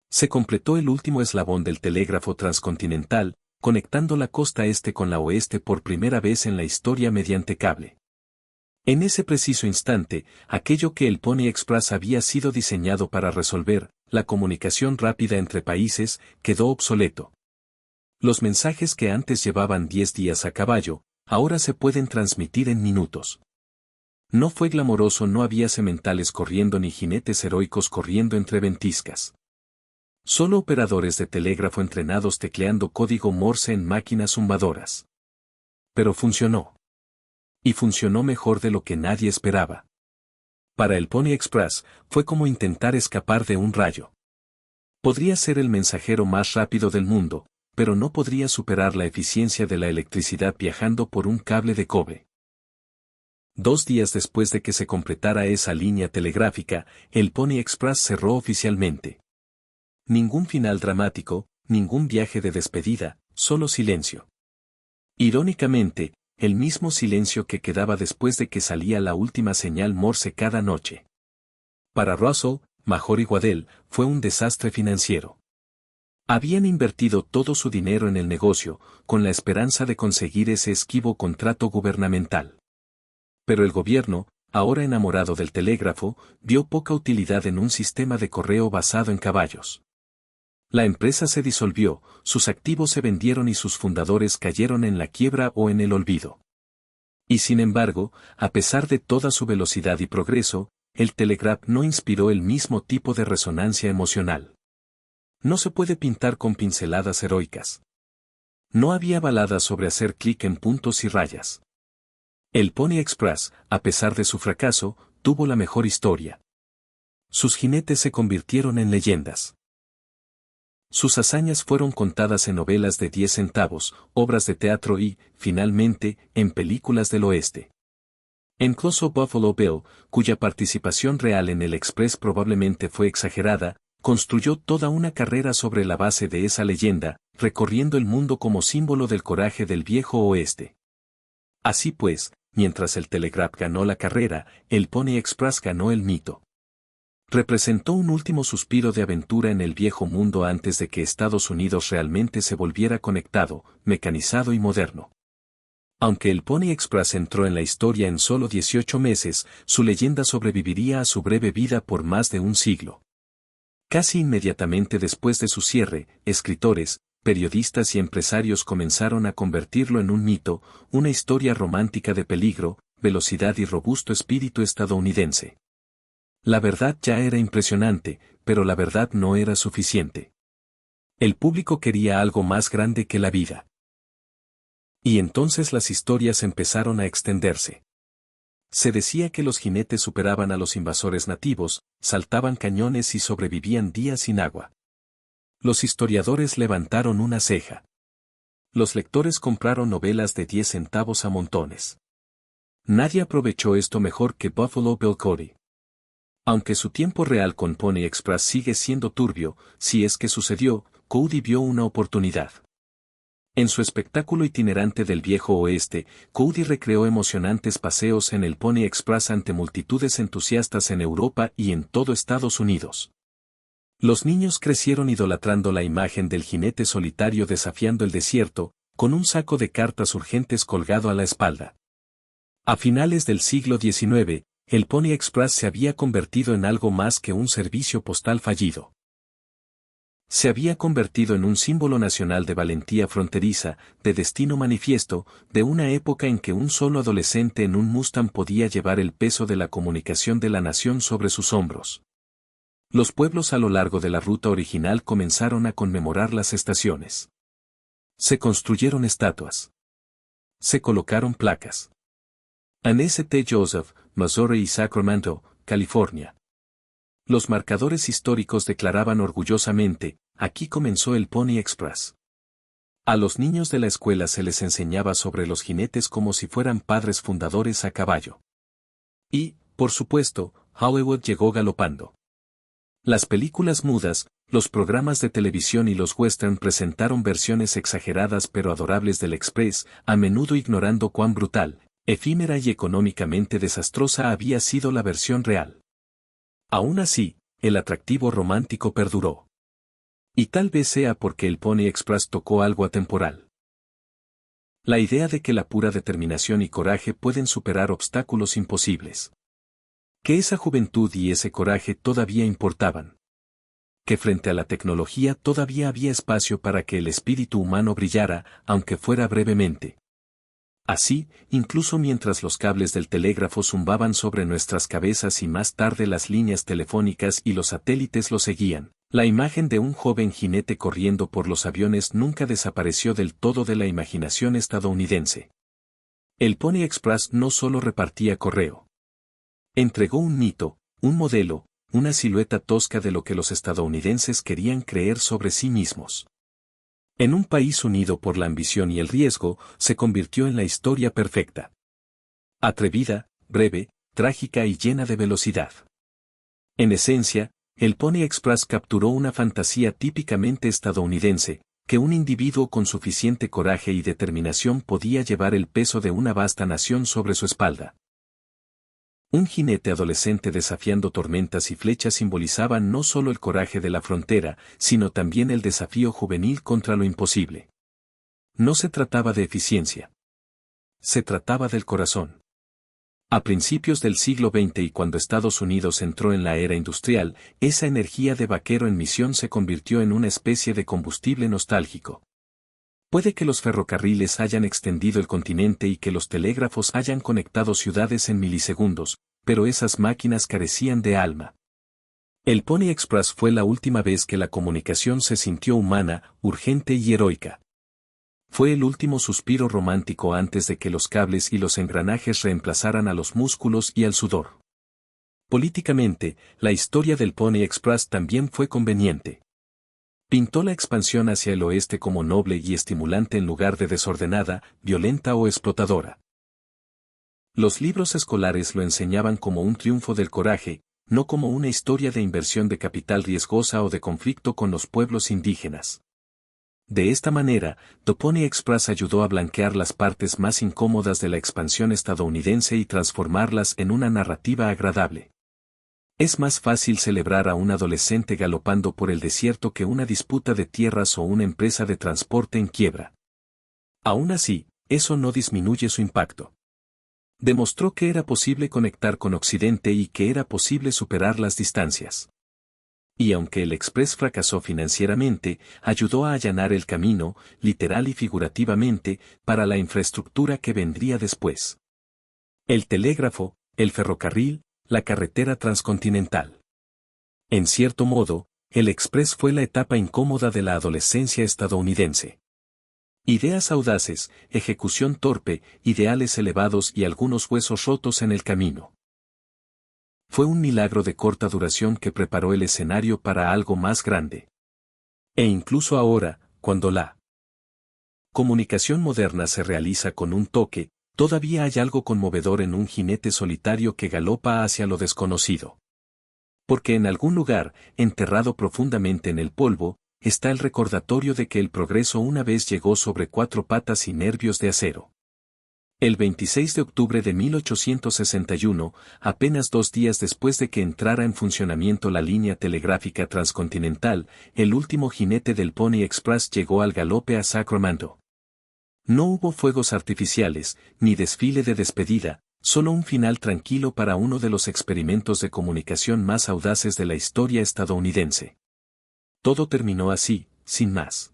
Se completó el último eslabón del telégrafo transcontinental, conectando la costa este con la oeste por primera vez en la historia mediante cable. En ese preciso instante, aquello que el Pony Express había sido diseñado para resolver, la comunicación rápida entre países, quedó obsoleto. Los mensajes que antes llevaban 10 días a caballo, ahora se pueden transmitir en minutos. No fue glamoroso, no había sementales corriendo ni jinetes heroicos corriendo entre ventiscas. Solo operadores de telégrafo entrenados tecleando código Morse en máquinas zumbadoras. Pero funcionó. Y funcionó mejor de lo que nadie esperaba. Para el Pony Express, fue como intentar escapar de un rayo. Podría ser el mensajero más rápido del mundo, pero no podría superar la eficiencia de la electricidad viajando por un cable de cobre. 2 días después de que se completara esa línea telegráfica, el Pony Express cerró oficialmente. Ningún final dramático, ningún viaje de despedida, solo silencio. Irónicamente, el mismo silencio que quedaba después de que salía la última señal Morse cada noche. Para Russell, Major y Waddell, fue un desastre financiero. Habían invertido todo su dinero en el negocio, con la esperanza de conseguir ese esquivo contrato gubernamental. Pero el gobierno, ahora enamorado del telégrafo, vio poca utilidad en un sistema de correo basado en caballos. La empresa se disolvió, sus activos se vendieron y sus fundadores cayeron en la quiebra o en el olvido. Y sin embargo, a pesar de toda su velocidad y progreso, el telegraph no inspiró el mismo tipo de resonancia emocional. No se puede pintar con pinceladas heroicas. No había baladas sobre hacer clic en puntos y rayas. El Pony Express, a pesar de su fracaso, tuvo la mejor historia. Sus jinetes se convirtieron en leyendas. Sus hazañas fueron contadas en novelas de 10 centavos, obras de teatro y, finalmente, en películas del oeste. Incluso Buffalo Bill, cuya participación real en el Express probablemente fue exagerada, construyó toda una carrera sobre la base de esa leyenda, recorriendo el mundo como símbolo del coraje del viejo oeste. Así pues, mientras el Telegraph ganó la carrera, el Pony Express ganó el mito. Representó un último suspiro de aventura en el viejo mundo antes de que Estados Unidos realmente se volviera conectado, mecanizado y moderno. Aunque el Pony Express entró en la historia en solo 18 meses, su leyenda sobreviviría a su breve vida por más de un siglo. Casi inmediatamente después de su cierre, escritores, periodistas y empresarios comenzaron a convertirlo en un mito, una historia romántica de peligro, velocidad y robusto espíritu estadounidense. La verdad ya era impresionante, pero la verdad no era suficiente. El público quería algo más grande que la vida. Y entonces las historias empezaron a extenderse. Se decía que los jinetes superaban a los invasores nativos, saltaban cañones y sobrevivían días sin agua. Los historiadores levantaron una ceja. Los lectores compraron novelas de 10 centavos a montones. Nadie aprovechó esto mejor que Buffalo Bill Cody. Aunque su tiempo real con Pony Express sigue siendo turbio, si es que sucedió, Cody vio una oportunidad. En su espectáculo itinerante del viejo oeste, Cody recreó emocionantes paseos en el Pony Express ante multitudes entusiastas en Europa y en todo Estados Unidos. Los niños crecieron idolatrando la imagen del jinete solitario desafiando el desierto, con un saco de cartas urgentes colgado a la espalda. A finales del siglo XIX, el Pony Express se había convertido en algo más que un servicio postal fallido. Se había convertido en un símbolo nacional de valentía fronteriza, de destino manifiesto, de una época en que un solo adolescente en un Mustang podía llevar el peso de la comunicación de la nación sobre sus hombros. Los pueblos a lo largo de la ruta original comenzaron a conmemorar las estaciones. Se construyeron estatuas. Se colocaron placas. En St. Joseph, Missouri y Sacramento, California. Los marcadores históricos declaraban orgullosamente, aquí comenzó el Pony Express. A los niños de la escuela se les enseñaba sobre los jinetes como si fueran padres fundadores a caballo. Y, por supuesto, Hollywood llegó galopando. Las películas mudas, los programas de televisión y los western presentaron versiones exageradas pero adorables del Express, a menudo ignorando cuán brutal, efímera y económicamente desastrosa había sido la versión real. Aún así, el atractivo romántico perduró. Y tal vez sea porque el Pony Express tocó algo atemporal. La idea de que la pura determinación y coraje pueden superar obstáculos imposibles. Que esa juventud y ese coraje todavía importaban. Que frente a la tecnología todavía había espacio para que el espíritu humano brillara, aunque fuera brevemente. Así, incluso mientras los cables del telégrafo zumbaban sobre nuestras cabezas y más tarde las líneas telefónicas y los satélites lo seguían, la imagen de un joven jinete corriendo por los aviones nunca desapareció del todo de la imaginación estadounidense. El Pony Express no solo repartía correo. Entregó un mito, un modelo, una silueta tosca de lo que los estadounidenses querían creer sobre sí mismos. En un país unido por la ambición y el riesgo, se convirtió en la historia perfecta. Atrevida, breve, trágica y llena de velocidad. En esencia, el Pony Express capturó una fantasía típicamente estadounidense, que un individuo con suficiente coraje y determinación podía llevar el peso de una vasta nación sobre su espalda. Un jinete adolescente desafiando tormentas y flechas simbolizaba no solo el coraje de la frontera, sino también el desafío juvenil contra lo imposible. No se trataba de eficiencia. Se trataba del corazón. A principios del siglo XX y cuando Estados Unidos entró en la era industrial, esa energía de vaquero en misión se convirtió en una especie de combustible nostálgico. Puede que los ferrocarriles hayan extendido el continente y que los telégrafos hayan conectado ciudades en milisegundos, pero esas máquinas carecían de alma. El Pony Express fue la última vez que la comunicación se sintió humana, urgente y heroica. Fue el último suspiro romántico antes de que los cables y los engranajes reemplazaran a los músculos y al sudor. Políticamente, la historia del Pony Express también fue conveniente. Pintó la expansión hacia el oeste como noble y estimulante en lugar de desordenada, violenta o explotadora. Los libros escolares lo enseñaban como un triunfo del coraje, no como una historia de inversión de capital riesgosa o de conflicto con los pueblos indígenas. De esta manera, The Pony Express ayudó a blanquear las partes más incómodas de la expansión estadounidense y transformarlas en una narrativa agradable. Es más fácil celebrar a un adolescente galopando por el desierto que una disputa de tierras o una empresa de transporte en quiebra. Aún así, eso no disminuye su impacto. Demostró que era posible conectar con Occidente y que era posible superar las distancias. Y aunque el Express fracasó financieramente, ayudó a allanar el camino, literal y figurativamente, para la infraestructura que vendría después. El telégrafo, el ferrocarril, la carretera transcontinental. En cierto modo, el Express fue la etapa incómoda de la adolescencia estadounidense. Ideas audaces, ejecución torpe, ideales elevados y algunos huesos rotos en el camino. Fue un milagro de corta duración que preparó el escenario para algo más grande. E incluso ahora, cuando la comunicación moderna se realiza con un toque, todavía hay algo conmovedor en un jinete solitario que galopa hacia lo desconocido. Porque en algún lugar, enterrado profundamente en el polvo, está el recordatorio de que el progreso una vez llegó sobre cuatro patas y nervios de acero. El 26 de octubre de 1861, apenas 2 días después de que entrara en funcionamiento la línea telegráfica transcontinental, el último jinete del Pony Express llegó al galope a Sacramento. No hubo fuegos artificiales, ni desfile de despedida, solo un final tranquilo para uno de los experimentos de comunicación más audaces de la historia estadounidense. Todo terminó así, sin más.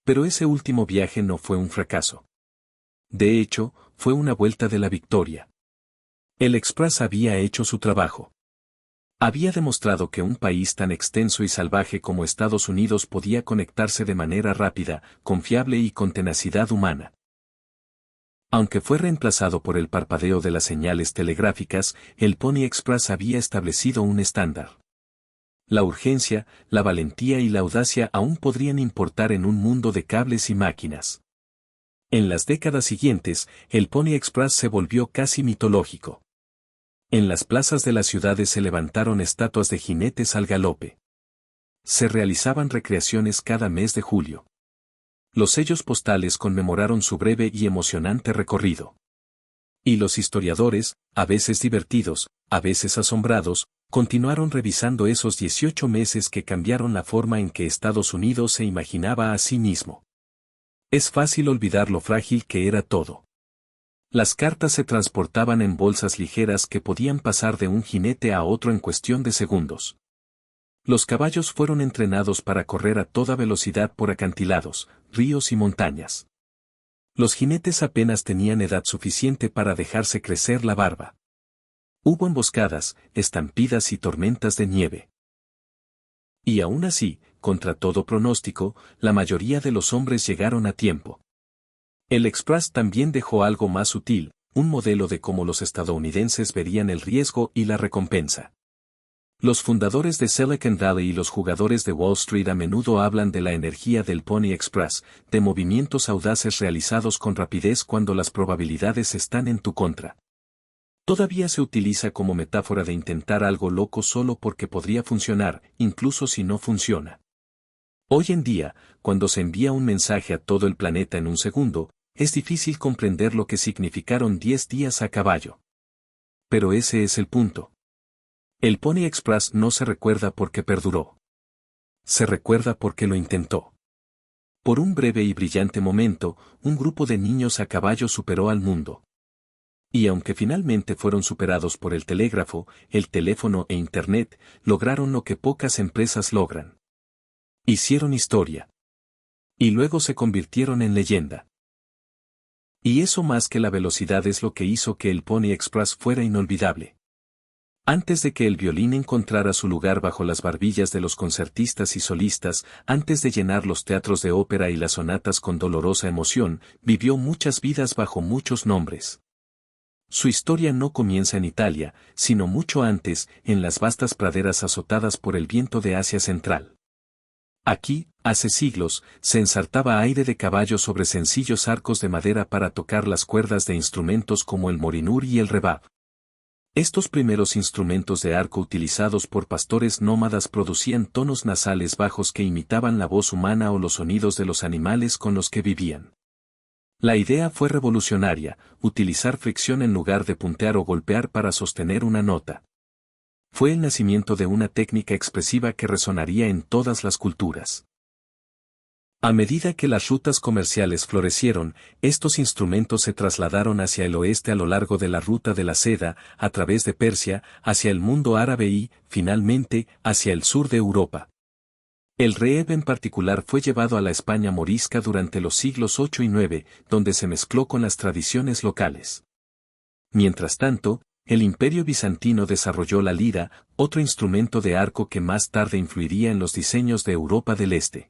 Pero ese último viaje no fue un fracaso. De hecho, fue una vuelta de la victoria. El Express había hecho su trabajo. Había demostrado que un país tan extenso y salvaje como Estados Unidos podía conectarse de manera rápida, confiable y con tenacidad humana. Aunque fue reemplazado por el parpadeo de las señales telegráficas, el Pony Express había establecido un estándar. La urgencia, la valentía y la audacia aún podrían importar en un mundo de cables y máquinas. En las décadas siguientes, el Pony Express se volvió casi mitológico. En las plazas de las ciudades se levantaron estatuas de jinetes al galope. Se realizaban recreaciones cada mes de julio. Los sellos postales conmemoraron su breve y emocionante recorrido. Y los historiadores, a veces divertidos, a veces asombrados, continuaron revisando esos 18 meses que cambiaron la forma en que Estados Unidos se imaginaba a sí mismo. Es fácil olvidar lo frágil que era todo. Las cartas se transportaban en bolsas ligeras que podían pasar de un jinete a otro en cuestión de segundos. Los caballos fueron entrenados para correr a toda velocidad por acantilados, ríos y montañas. Los jinetes apenas tenían edad suficiente para dejarse crecer la barba. Hubo emboscadas, estampidas y tormentas de nieve. Y aún así, contra todo pronóstico, la mayoría de los hombres llegaron a tiempo. El Express también dejó algo más sutil, un modelo de cómo los estadounidenses verían el riesgo y la recompensa. Los fundadores de Silicon Valley y los jugadores de Wall Street a menudo hablan de la energía del Pony Express, de movimientos audaces realizados con rapidez cuando las probabilidades están en tu contra. Todavía se utiliza como metáfora de intentar algo loco solo porque podría funcionar, incluso si no funciona. Hoy en día, cuando se envía un mensaje a todo el planeta en un segundo, es difícil comprender lo que significaron 10 días a caballo. Pero ese es el punto. El Pony Express no se recuerda porque perduró. Se recuerda porque lo intentó. Por un breve y brillante momento, un grupo de niños a caballo superó al mundo. Y aunque finalmente fueron superados por el telégrafo, el teléfono e Internet, lograron lo que pocas empresas logran. Hicieron historia. Y luego se convirtieron en leyenda. Y eso más que la velocidad es lo que hizo que el Pony Express fuera inolvidable. Antes de que el violín encontrara su lugar bajo las barbillas de los concertistas y solistas, antes de llenar los teatros de ópera y las sonatas con dolorosa emoción, vivió muchas vidas bajo muchos nombres. Su historia no comienza en Italia, sino mucho antes, en las vastas praderas azotadas por el viento de Asia Central. Aquí, hace siglos, se ensartaba aire de caballo sobre sencillos arcos de madera para tocar las cuerdas de instrumentos como el morinur y el rebab. Estos primeros instrumentos de arco utilizados por pastores nómadas producían tonos nasales bajos que imitaban la voz humana o los sonidos de los animales con los que vivían. La idea fue revolucionaria, utilizar fricción en lugar de puntear o golpear para sostener una nota. Fue el nacimiento de una técnica expresiva que resonaría en todas las culturas. A medida que las rutas comerciales florecieron, estos instrumentos se trasladaron hacia el oeste a lo largo de la ruta de la seda, a través de Persia, hacia el mundo árabe y, finalmente, hacia el sur de Europa. El reeb en particular fue llevado a la España morisca durante los siglos VIII y IX, donde se mezcló con las tradiciones locales. Mientras tanto, el Imperio bizantino desarrolló la lira, otro instrumento de arco que más tarde influiría en los diseños de Europa del Este.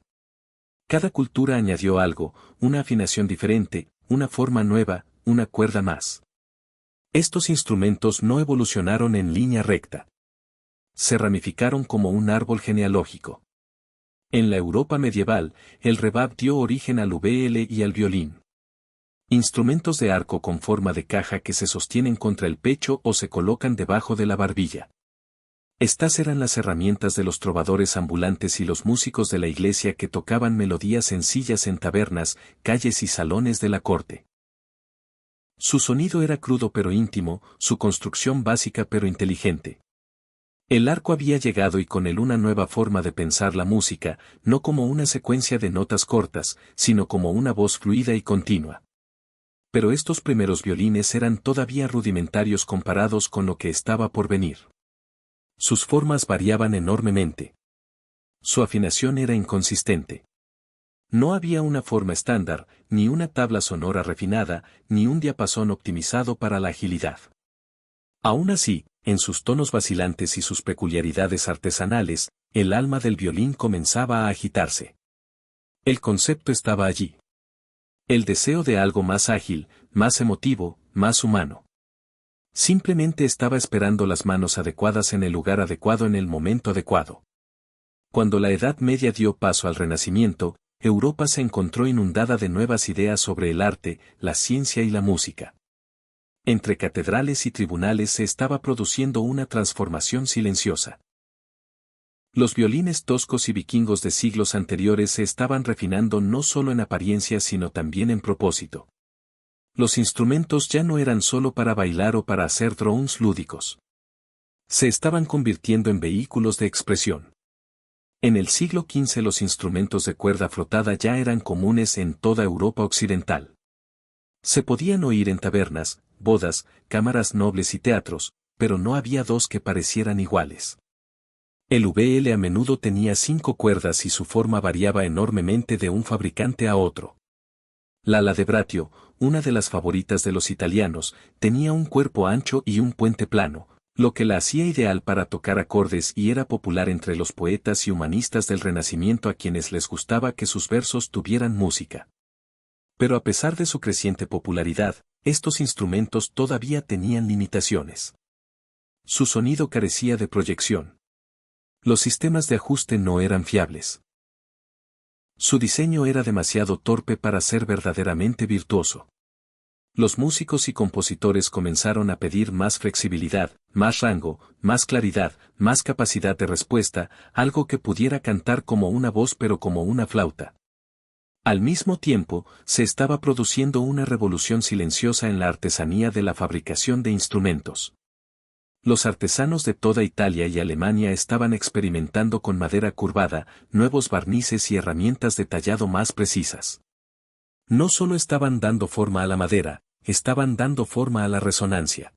Cada cultura añadió algo, una afinación diferente, una forma nueva, una cuerda más. Estos instrumentos no evolucionaron en línea recta. Se ramificaron como un árbol genealógico. En la Europa medieval, el rebab dio origen al VL y al violín. Instrumentos de arco con forma de caja que se sostienen contra el pecho o se colocan debajo de la barbilla. Estas eran las herramientas de los trovadores ambulantes y los músicos de la iglesia que tocaban melodías sencillas en tabernas, calles y salones de la corte. Su sonido era crudo pero íntimo, su construcción básica pero inteligente. El arco había llegado y con él una nueva forma de pensar la música, no como una secuencia de notas cortas, sino como una voz fluida y continua. Pero estos primeros violines eran todavía rudimentarios comparados con lo que estaba por venir. Sus formas variaban enormemente. Su afinación era inconsistente. No había una forma estándar, ni una tabla sonora refinada, ni un diapasón optimizado para la agilidad. Aún así, en sus tonos vacilantes y sus peculiaridades artesanales, el alma del violín comenzaba a agitarse. El concepto estaba allí. El deseo de algo más ágil, más emotivo, más humano. Simplemente estaba esperando las manos adecuadas en el lugar adecuado en el momento adecuado. Cuando la Edad Media dio paso al Renacimiento, Europa se encontró inundada de nuevas ideas sobre el arte, la ciencia y la música. Entre catedrales y tribunales se estaba produciendo una transformación silenciosa. Los violines toscos y vikingos de siglos anteriores se estaban refinando no solo en apariencia sino también en propósito. Los instrumentos ya no eran solo para bailar o para hacer drones lúdicos. Se estaban convirtiendo en vehículos de expresión. En el siglo XV los instrumentos de cuerda frotada ya eran comunes en toda Europa occidental. Se podían oír en tabernas, bodas, cámaras nobles y teatros, pero no había dos que parecieran iguales. El VL a menudo tenía 5 cuerdas y su forma variaba enormemente de un fabricante a otro. La de Bratio, una de las favoritas de los italianos, tenía un cuerpo ancho y un puente plano, lo que la hacía ideal para tocar acordes y era popular entre los poetas y humanistas del Renacimiento a quienes les gustaba que sus versos tuvieran música. Pero a pesar de su creciente popularidad, estos instrumentos todavía tenían limitaciones. Su sonido carecía de proyección. Los sistemas de ajuste no eran fiables. Su diseño era demasiado torpe para ser verdaderamente virtuoso. Los músicos y compositores comenzaron a pedir más flexibilidad, más rango, más claridad, más capacidad de respuesta, algo que pudiera cantar como una voz pero como una flauta. Al mismo tiempo, se estaba produciendo una revolución silenciosa en la artesanía de la fabricación de instrumentos. Los artesanos de toda Italia y Alemania estaban experimentando con madera curvada, nuevos barnices y herramientas de tallado más precisas. No solo estaban dando forma a la madera, estaban dando forma a la resonancia.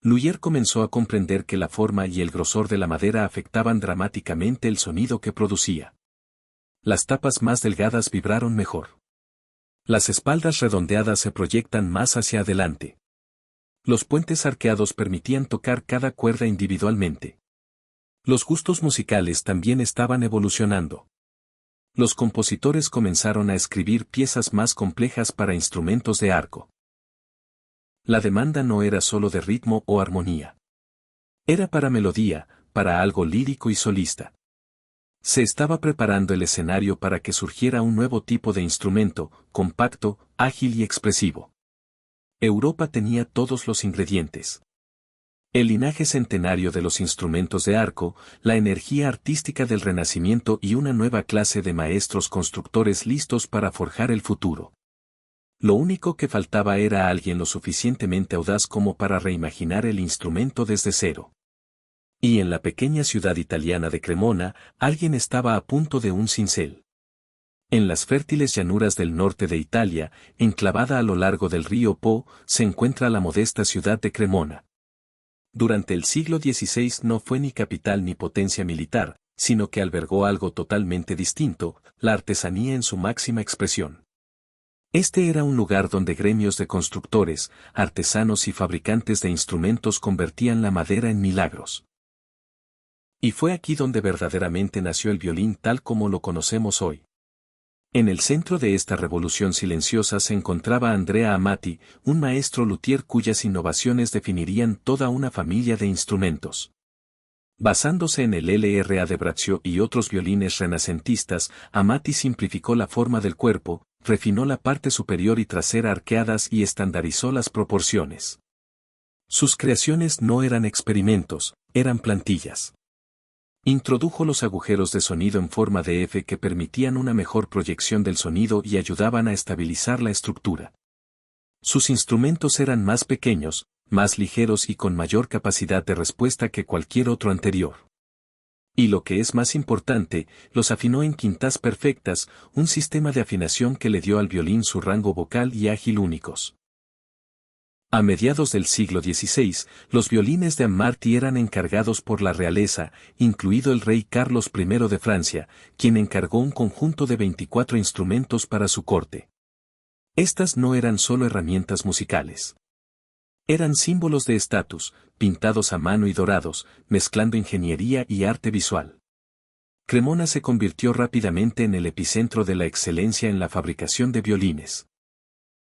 Luyer comenzó a comprender que la forma y el grosor de la madera afectaban dramáticamente el sonido que producía. Las tapas más delgadas vibraron mejor. Las espaldas redondeadas se proyectan más hacia adelante. Los puentes arqueados permitían tocar cada cuerda individualmente. Los gustos musicales también estaban evolucionando. Los compositores comenzaron a escribir piezas más complejas para instrumentos de arco. La demanda no era solo de ritmo o armonía. Era para melodía, para algo lírico y solista. Se estaba preparando el escenario para que surgiera un nuevo tipo de instrumento, compacto, ágil y expresivo. Europa tenía todos los ingredientes. El linaje centenario de los instrumentos de arco, la energía artística del Renacimiento y una nueva clase de maestros constructores listos para forjar el futuro. Lo único que faltaba era alguien lo suficientemente audaz como para reimaginar el instrumento desde cero. Y en la pequeña ciudad italiana de Cremona, alguien estaba a punto de un cincel. En las fértiles llanuras del norte de Italia, enclavada a lo largo del río Po, se encuentra la modesta ciudad de Cremona. Durante el siglo XVI no fue ni capital ni potencia militar, sino que albergó algo totalmente distinto, la artesanía en su máxima expresión. Este era un lugar donde gremios de constructores, artesanos y fabricantes de instrumentos convertían la madera en milagros. Y fue aquí donde verdaderamente nació el violín tal como lo conocemos hoy. En el centro de esta revolución silenciosa se encontraba Andrea Amati, un maestro luthier cuyas innovaciones definirían toda una familia de instrumentos. Basándose en el LRA de Braccio y otros violines renacentistas, Amati simplificó la forma del cuerpo, refinó la parte superior y trasera arqueadas y estandarizó las proporciones. Sus creaciones no eran experimentos, eran plantillas. Introdujo los agujeros de sonido en forma de F que permitían una mejor proyección del sonido y ayudaban a estabilizar la estructura. Sus instrumentos eran más pequeños, más ligeros y con mayor capacidad de respuesta que cualquier otro anterior. Y lo que es más importante, los afinó en quintas perfectas, un sistema de afinación que le dio al violín su rango vocal y ágil únicos. A mediados del siglo XVI, los violines de Amati eran encargados por la realeza, incluido el rey Carlos I de Francia, quien encargó un conjunto de 24 instrumentos para su corte. Estas no eran solo herramientas musicales. Eran símbolos de estatus, pintados a mano y dorados, mezclando ingeniería y arte visual. Cremona se convirtió rápidamente en el epicentro de la excelencia en la fabricación de violines.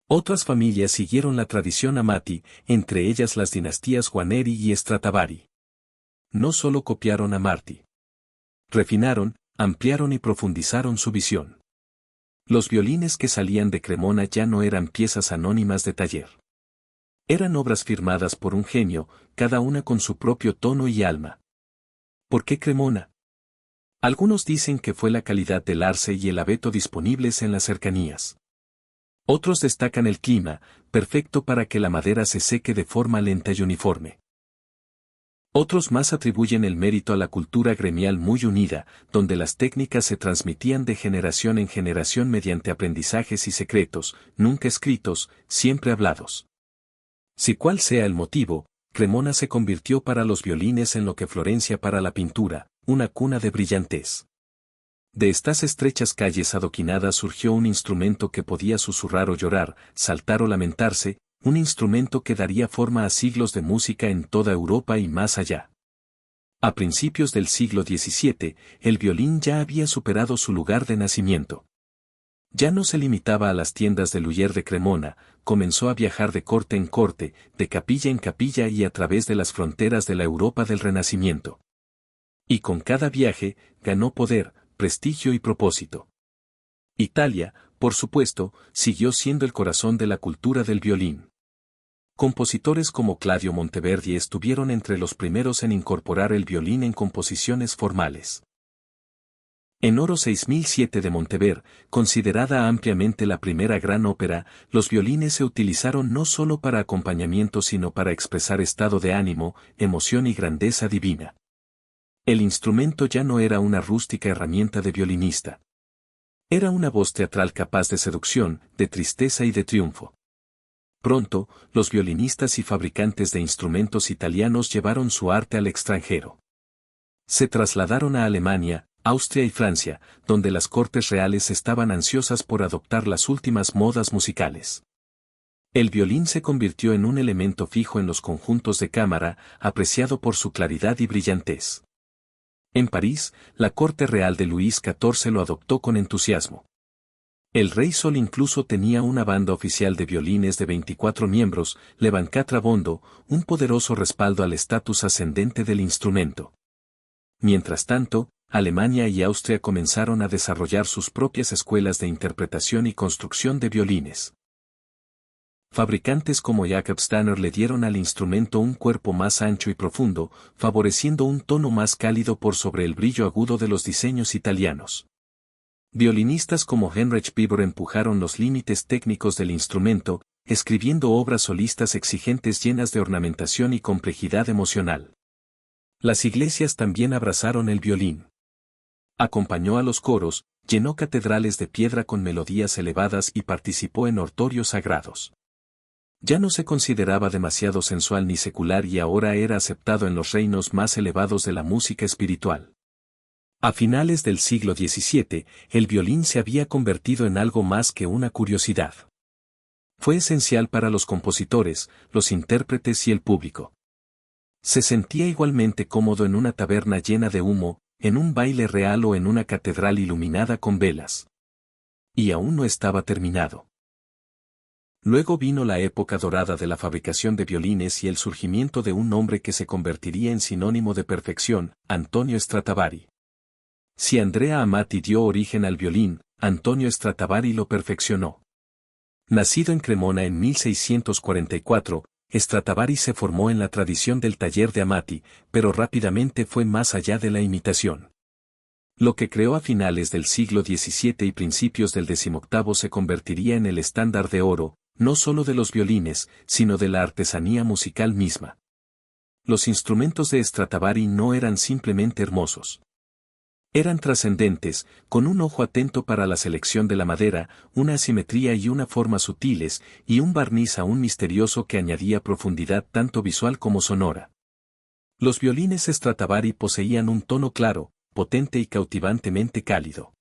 Otras familias siguieron la tradición Amati, entre ellas las dinastías Guarneri y Stradivari. No solo copiaron a Amati. Refinaron, ampliaron y profundizaron su visión. Los violines que salían de Cremona ya no eran piezas anónimas de taller. Eran obras firmadas por un genio, cada una con su propio tono y alma. ¿Por qué Cremona? Algunos dicen que fue la calidad del arce y el abeto disponibles en las cercanías. Otros destacan el clima, perfecto para que la madera se seque de forma lenta y uniforme. Otros más atribuyen el mérito a la cultura gremial muy unida, donde las técnicas se transmitían de generación en generación mediante aprendizajes y secretos, nunca escritos, siempre hablados. Si cual sea el motivo, Cremona se convirtió para los violines en lo que Florencia para la pintura, una cuna de brillantez. De estas estrechas calles adoquinadas surgió un instrumento que podía susurrar o llorar, saltar o lamentarse, un instrumento que daría forma a siglos de música en toda Europa y más allá. A principios del siglo XVII, el violín ya había superado su lugar de nacimiento. Ya no se limitaba a las tiendas de Luthier de Cremona, comenzó a viajar de corte en corte, de capilla en capilla y a través de las fronteras de la Europa del Renacimiento. Y con cada viaje, ganó poder, prestigio y propósito. Italia, por supuesto, siguió siendo el corazón de la cultura del violín. Compositores como Claudio Monteverdi estuvieron entre los primeros en incorporar el violín en composiciones formales. En Oro 6007 de Monteverdi, considerada ampliamente la primera gran ópera, los violines se utilizaron no solo para acompañamiento sino para expresar estado de ánimo, emoción y grandeza divina. El instrumento ya no era una rústica herramienta de violinista. Era una voz teatral capaz de seducción, de tristeza y de triunfo. Pronto, los violinistas y fabricantes de instrumentos italianos llevaron su arte al extranjero. Se trasladaron a Alemania, Austria y Francia, donde las cortes reales estaban ansiosas por adoptar las últimas modas musicales. El violín se convirtió en un elemento fijo en los conjuntos de cámara, apreciado por su claridad y brillantez. En París, la corte real de Luis XIV lo adoptó con entusiasmo. El Rey Sol incluso tenía una banda oficial de violines de 24 miembros, le Bancatrabondo, un poderoso respaldo al estatus ascendente del instrumento. Mientras tanto, Alemania y Austria comenzaron a desarrollar sus propias escuelas de interpretación y construcción de violines. Fabricantes como Jacob Stanner le dieron al instrumento un cuerpo más ancho y profundo, favoreciendo un tono más cálido por sobre el brillo agudo de los diseños italianos. Violinistas como Heinrich Piper empujaron los límites técnicos del instrumento, escribiendo obras solistas exigentes llenas de ornamentación y complejidad emocional. Las iglesias también abrazaron el violín. Acompañó a los coros, llenó catedrales de piedra con melodías elevadas y participó en ortorios sagrados. Ya no se consideraba demasiado sensual ni secular y ahora era aceptado en los reinos más elevados de la música espiritual. A finales del siglo XVII, el violín se había convertido en algo más que una curiosidad. Fue esencial para los compositores, los intérpretes y el público. Se sentía igualmente cómodo en una taberna llena de humo, en un baile real o en una catedral iluminada con velas. Y aún no estaba terminado. Luego vino la época dorada de la fabricación de violines y el surgimiento de un nombre que se convertiría en sinónimo de perfección, Antonio Stradivari. Si Andrea Amati dio origen al violín, Antonio Stradivari lo perfeccionó. Nacido en Cremona en 1644, Stradivari se formó en la tradición del taller de Amati, pero rápidamente fue más allá de la imitación. Lo que creó a finales del siglo XVII y principios del XVIII se convertiría en el estándar de oro, no solo de los violines, sino de la artesanía musical misma. Los instrumentos de Stradivari no eran simplemente hermosos. Eran trascendentes, con un ojo atento para la selección de la madera, una asimetría y una forma sutiles, y un barniz aún misterioso que añadía profundidad tanto visual como sonora. Los violines Stradivari poseían un tono claro, potente y cautivantemente cálido.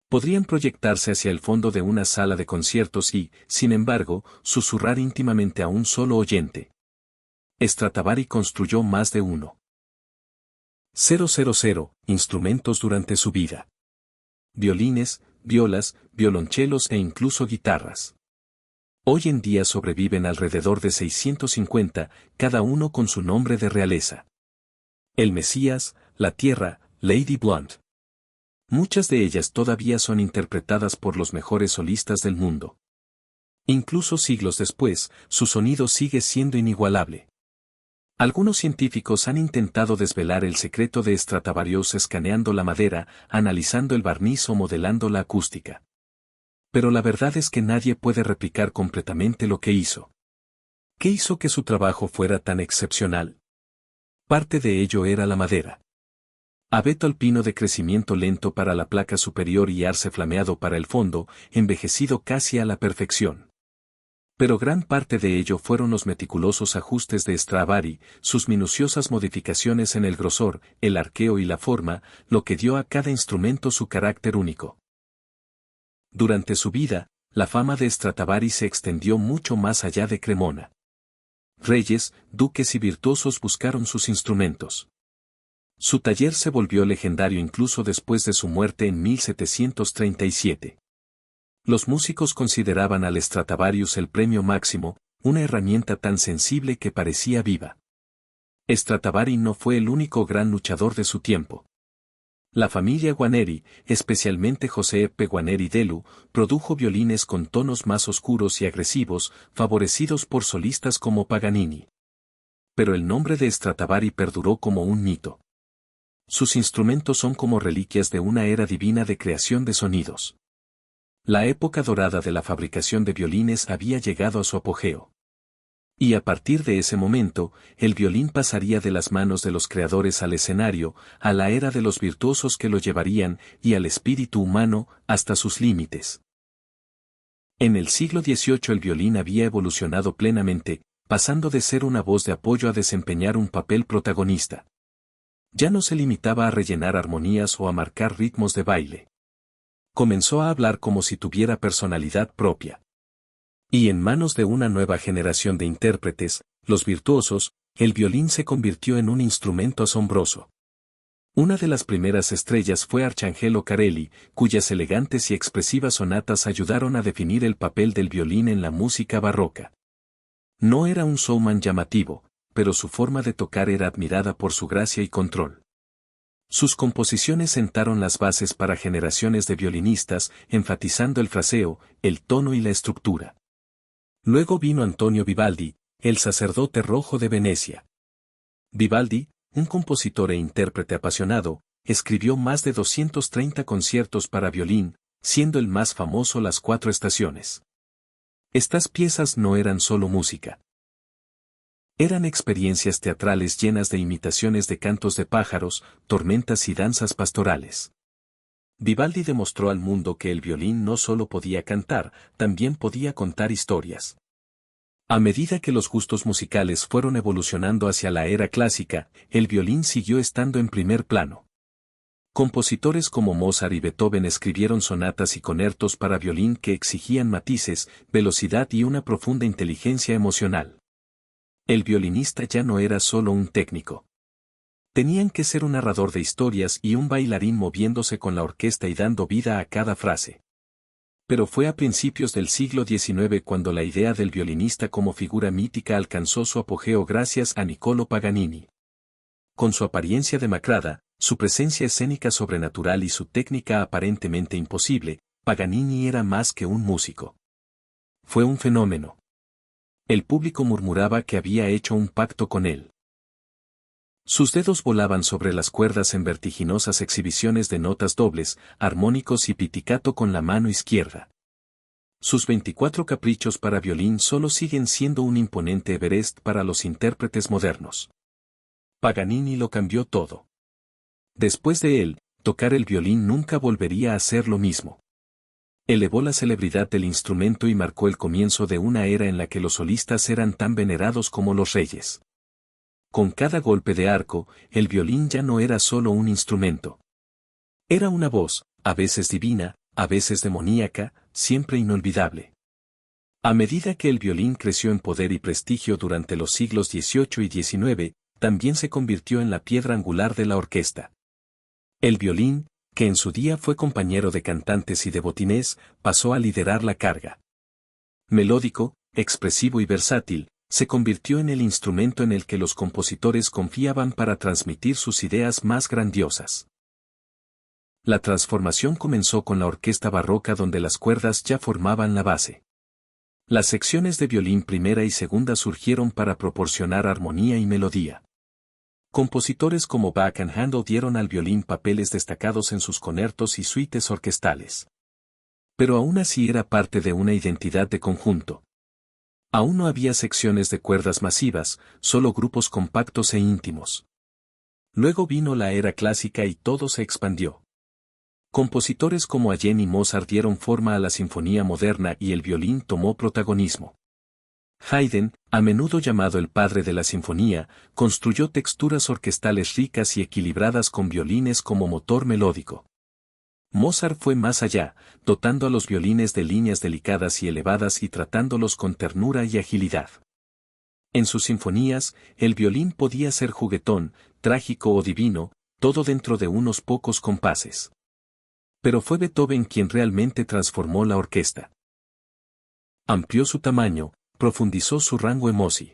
Podrían proyectarse hacia el fondo de una sala de conciertos y, sin embargo, susurrar íntimamente a un solo oyente. Stradivari construyó más de uno. 000 instrumentos durante su vida. Violines, violas, violonchelos e incluso guitarras. Hoy en día sobreviven alrededor de 650, cada uno con su nombre de realeza. El Mesías, la Tierra, Lady Blunt. Muchas de ellas todavía son interpretadas por los mejores solistas del mundo. Incluso siglos después, su sonido sigue siendo inigualable. Algunos científicos han intentado desvelar el secreto de Stradivarius escaneando la madera, analizando el barniz o modelando la acústica. Pero la verdad es que nadie puede replicar completamente lo que hizo. ¿Qué hizo que su trabajo fuera tan excepcional? Parte de ello era la madera. Abeto alpino de crecimiento lento para la placa superior y arce flameado para el fondo, envejecido casi a la perfección. Pero gran parte de ello fueron los meticulosos ajustes de Stradivari, sus minuciosas modificaciones en el grosor, el arqueo y la forma, lo que dio a cada instrumento su carácter único. Durante su vida, la fama de Stradivari se extendió mucho más allá de Cremona. Reyes, duques y virtuosos buscaron sus instrumentos. Su taller se volvió legendario incluso después de su muerte en 1737. Los músicos consideraban al Stradivarius el premio máximo, una herramienta tan sensible que parecía viva. Stradivari no fue el único gran luchador de su tiempo. La familia Guarneri, especialmente Giuseppe Guarneri Delu, produjo violines con tonos más oscuros y agresivos, favorecidos por solistas como Paganini. Pero el nombre de Stradivari perduró como un mito. Sus instrumentos son como reliquias de una era divina de creación de sonidos. La época dorada de la fabricación de violines había llegado a su apogeo. Y a partir de ese momento, el violín pasaría de las manos de los creadores al escenario, a la era de los virtuosos que lo llevarían, y al espíritu humano, hasta sus límites. En el siglo XVIII el violín había evolucionado plenamente, pasando de ser una voz de apoyo a desempeñar un papel protagonista. Ya no se limitaba a rellenar armonías o a marcar ritmos de baile. Comenzó a hablar como si tuviera personalidad propia. Y en manos de una nueva generación de intérpretes, los virtuosos, el violín se convirtió en un instrumento asombroso. Una de las primeras estrellas fue Arcangelo Carelli, cuyas elegantes y expresivas sonatas ayudaron a definir el papel del violín en la música barroca. No era un showman llamativo, pero su forma de tocar era admirada por su gracia y control. Sus composiciones sentaron las bases para generaciones de violinistas, enfatizando el fraseo, el tono y la estructura. Luego vino Antonio Vivaldi, el sacerdote rojo de Venecia. Vivaldi, un compositor e intérprete apasionado, escribió más de 230 conciertos para violín, siendo el más famoso Las Cuatro Estaciones. Estas piezas no eran solo música. Eran experiencias teatrales llenas de imitaciones de cantos de pájaros, tormentas y danzas pastorales. Vivaldi demostró al mundo que el violín no solo podía cantar, también podía contar historias. A medida que los gustos musicales fueron evolucionando hacia la era clásica, el violín siguió estando en primer plano. Compositores como Mozart y Beethoven escribieron sonatas y concertos para violín que exigían matices, velocidad y una profunda inteligencia emocional. El violinista ya no era solo un técnico. Tenían que ser un narrador de historias y un bailarín moviéndose con la orquesta y dando vida a cada frase. Pero fue a principios del siglo XIX cuando la idea del violinista como figura mítica alcanzó su apogeo gracias a Niccolò Paganini. Con su apariencia demacrada, su presencia escénica sobrenatural y su técnica aparentemente imposible, Paganini era más que un músico. Fue un fenómeno. El público murmuraba que había hecho un pacto con él. Sus dedos volaban sobre las cuerdas en vertiginosas exhibiciones de notas dobles, armónicos y piticato con la mano izquierda. Sus 24 caprichos para violín solo siguen siendo un imponente Everest para los intérpretes modernos. Paganini lo cambió todo. Después de él, tocar el violín nunca volvería a ser lo mismo. Elevó la celebridad del instrumento y marcó el comienzo de una era en la que los solistas eran tan venerados como los reyes. Con cada golpe de arco, el violín ya no era solo un instrumento. Era una voz, a veces divina, a veces demoníaca, siempre inolvidable. A medida que el violín creció en poder y prestigio durante los siglos XVIII y XIX, también se convirtió en la piedra angular de la orquesta. El violín, que en su día fue compañero de cantantes y de botines, pasó a liderar la carga. Melódico, expresivo y versátil, se convirtió en el instrumento en el que los compositores confiaban para transmitir sus ideas más grandiosas. La transformación comenzó con la orquesta barroca donde las cuerdas ya formaban la base. Las secciones de violín primera y segunda surgieron para proporcionar armonía y melodía. Compositores como Bach y Handel dieron al violín papeles destacados en sus concertos y suites orquestales. Pero aún así era parte de una identidad de conjunto. Aún no había secciones de cuerdas masivas, solo grupos compactos e íntimos. Luego vino la era clásica y todo se expandió. Compositores como Haydn y Mozart dieron forma a la sinfonía moderna y el violín tomó protagonismo. Haydn, a menudo llamado el padre de la sinfonía, construyó texturas orquestales ricas y equilibradas con violines como motor melódico. Mozart fue más allá, dotando a los violines de líneas delicadas y elevadas y tratándolos con ternura y agilidad. En sus sinfonías, el violín podía ser juguetón, trágico o divino, todo dentro de unos pocos compases. Pero fue Beethoven quien realmente transformó la orquesta. Amplió su tamaño, profundizó su rango emosi.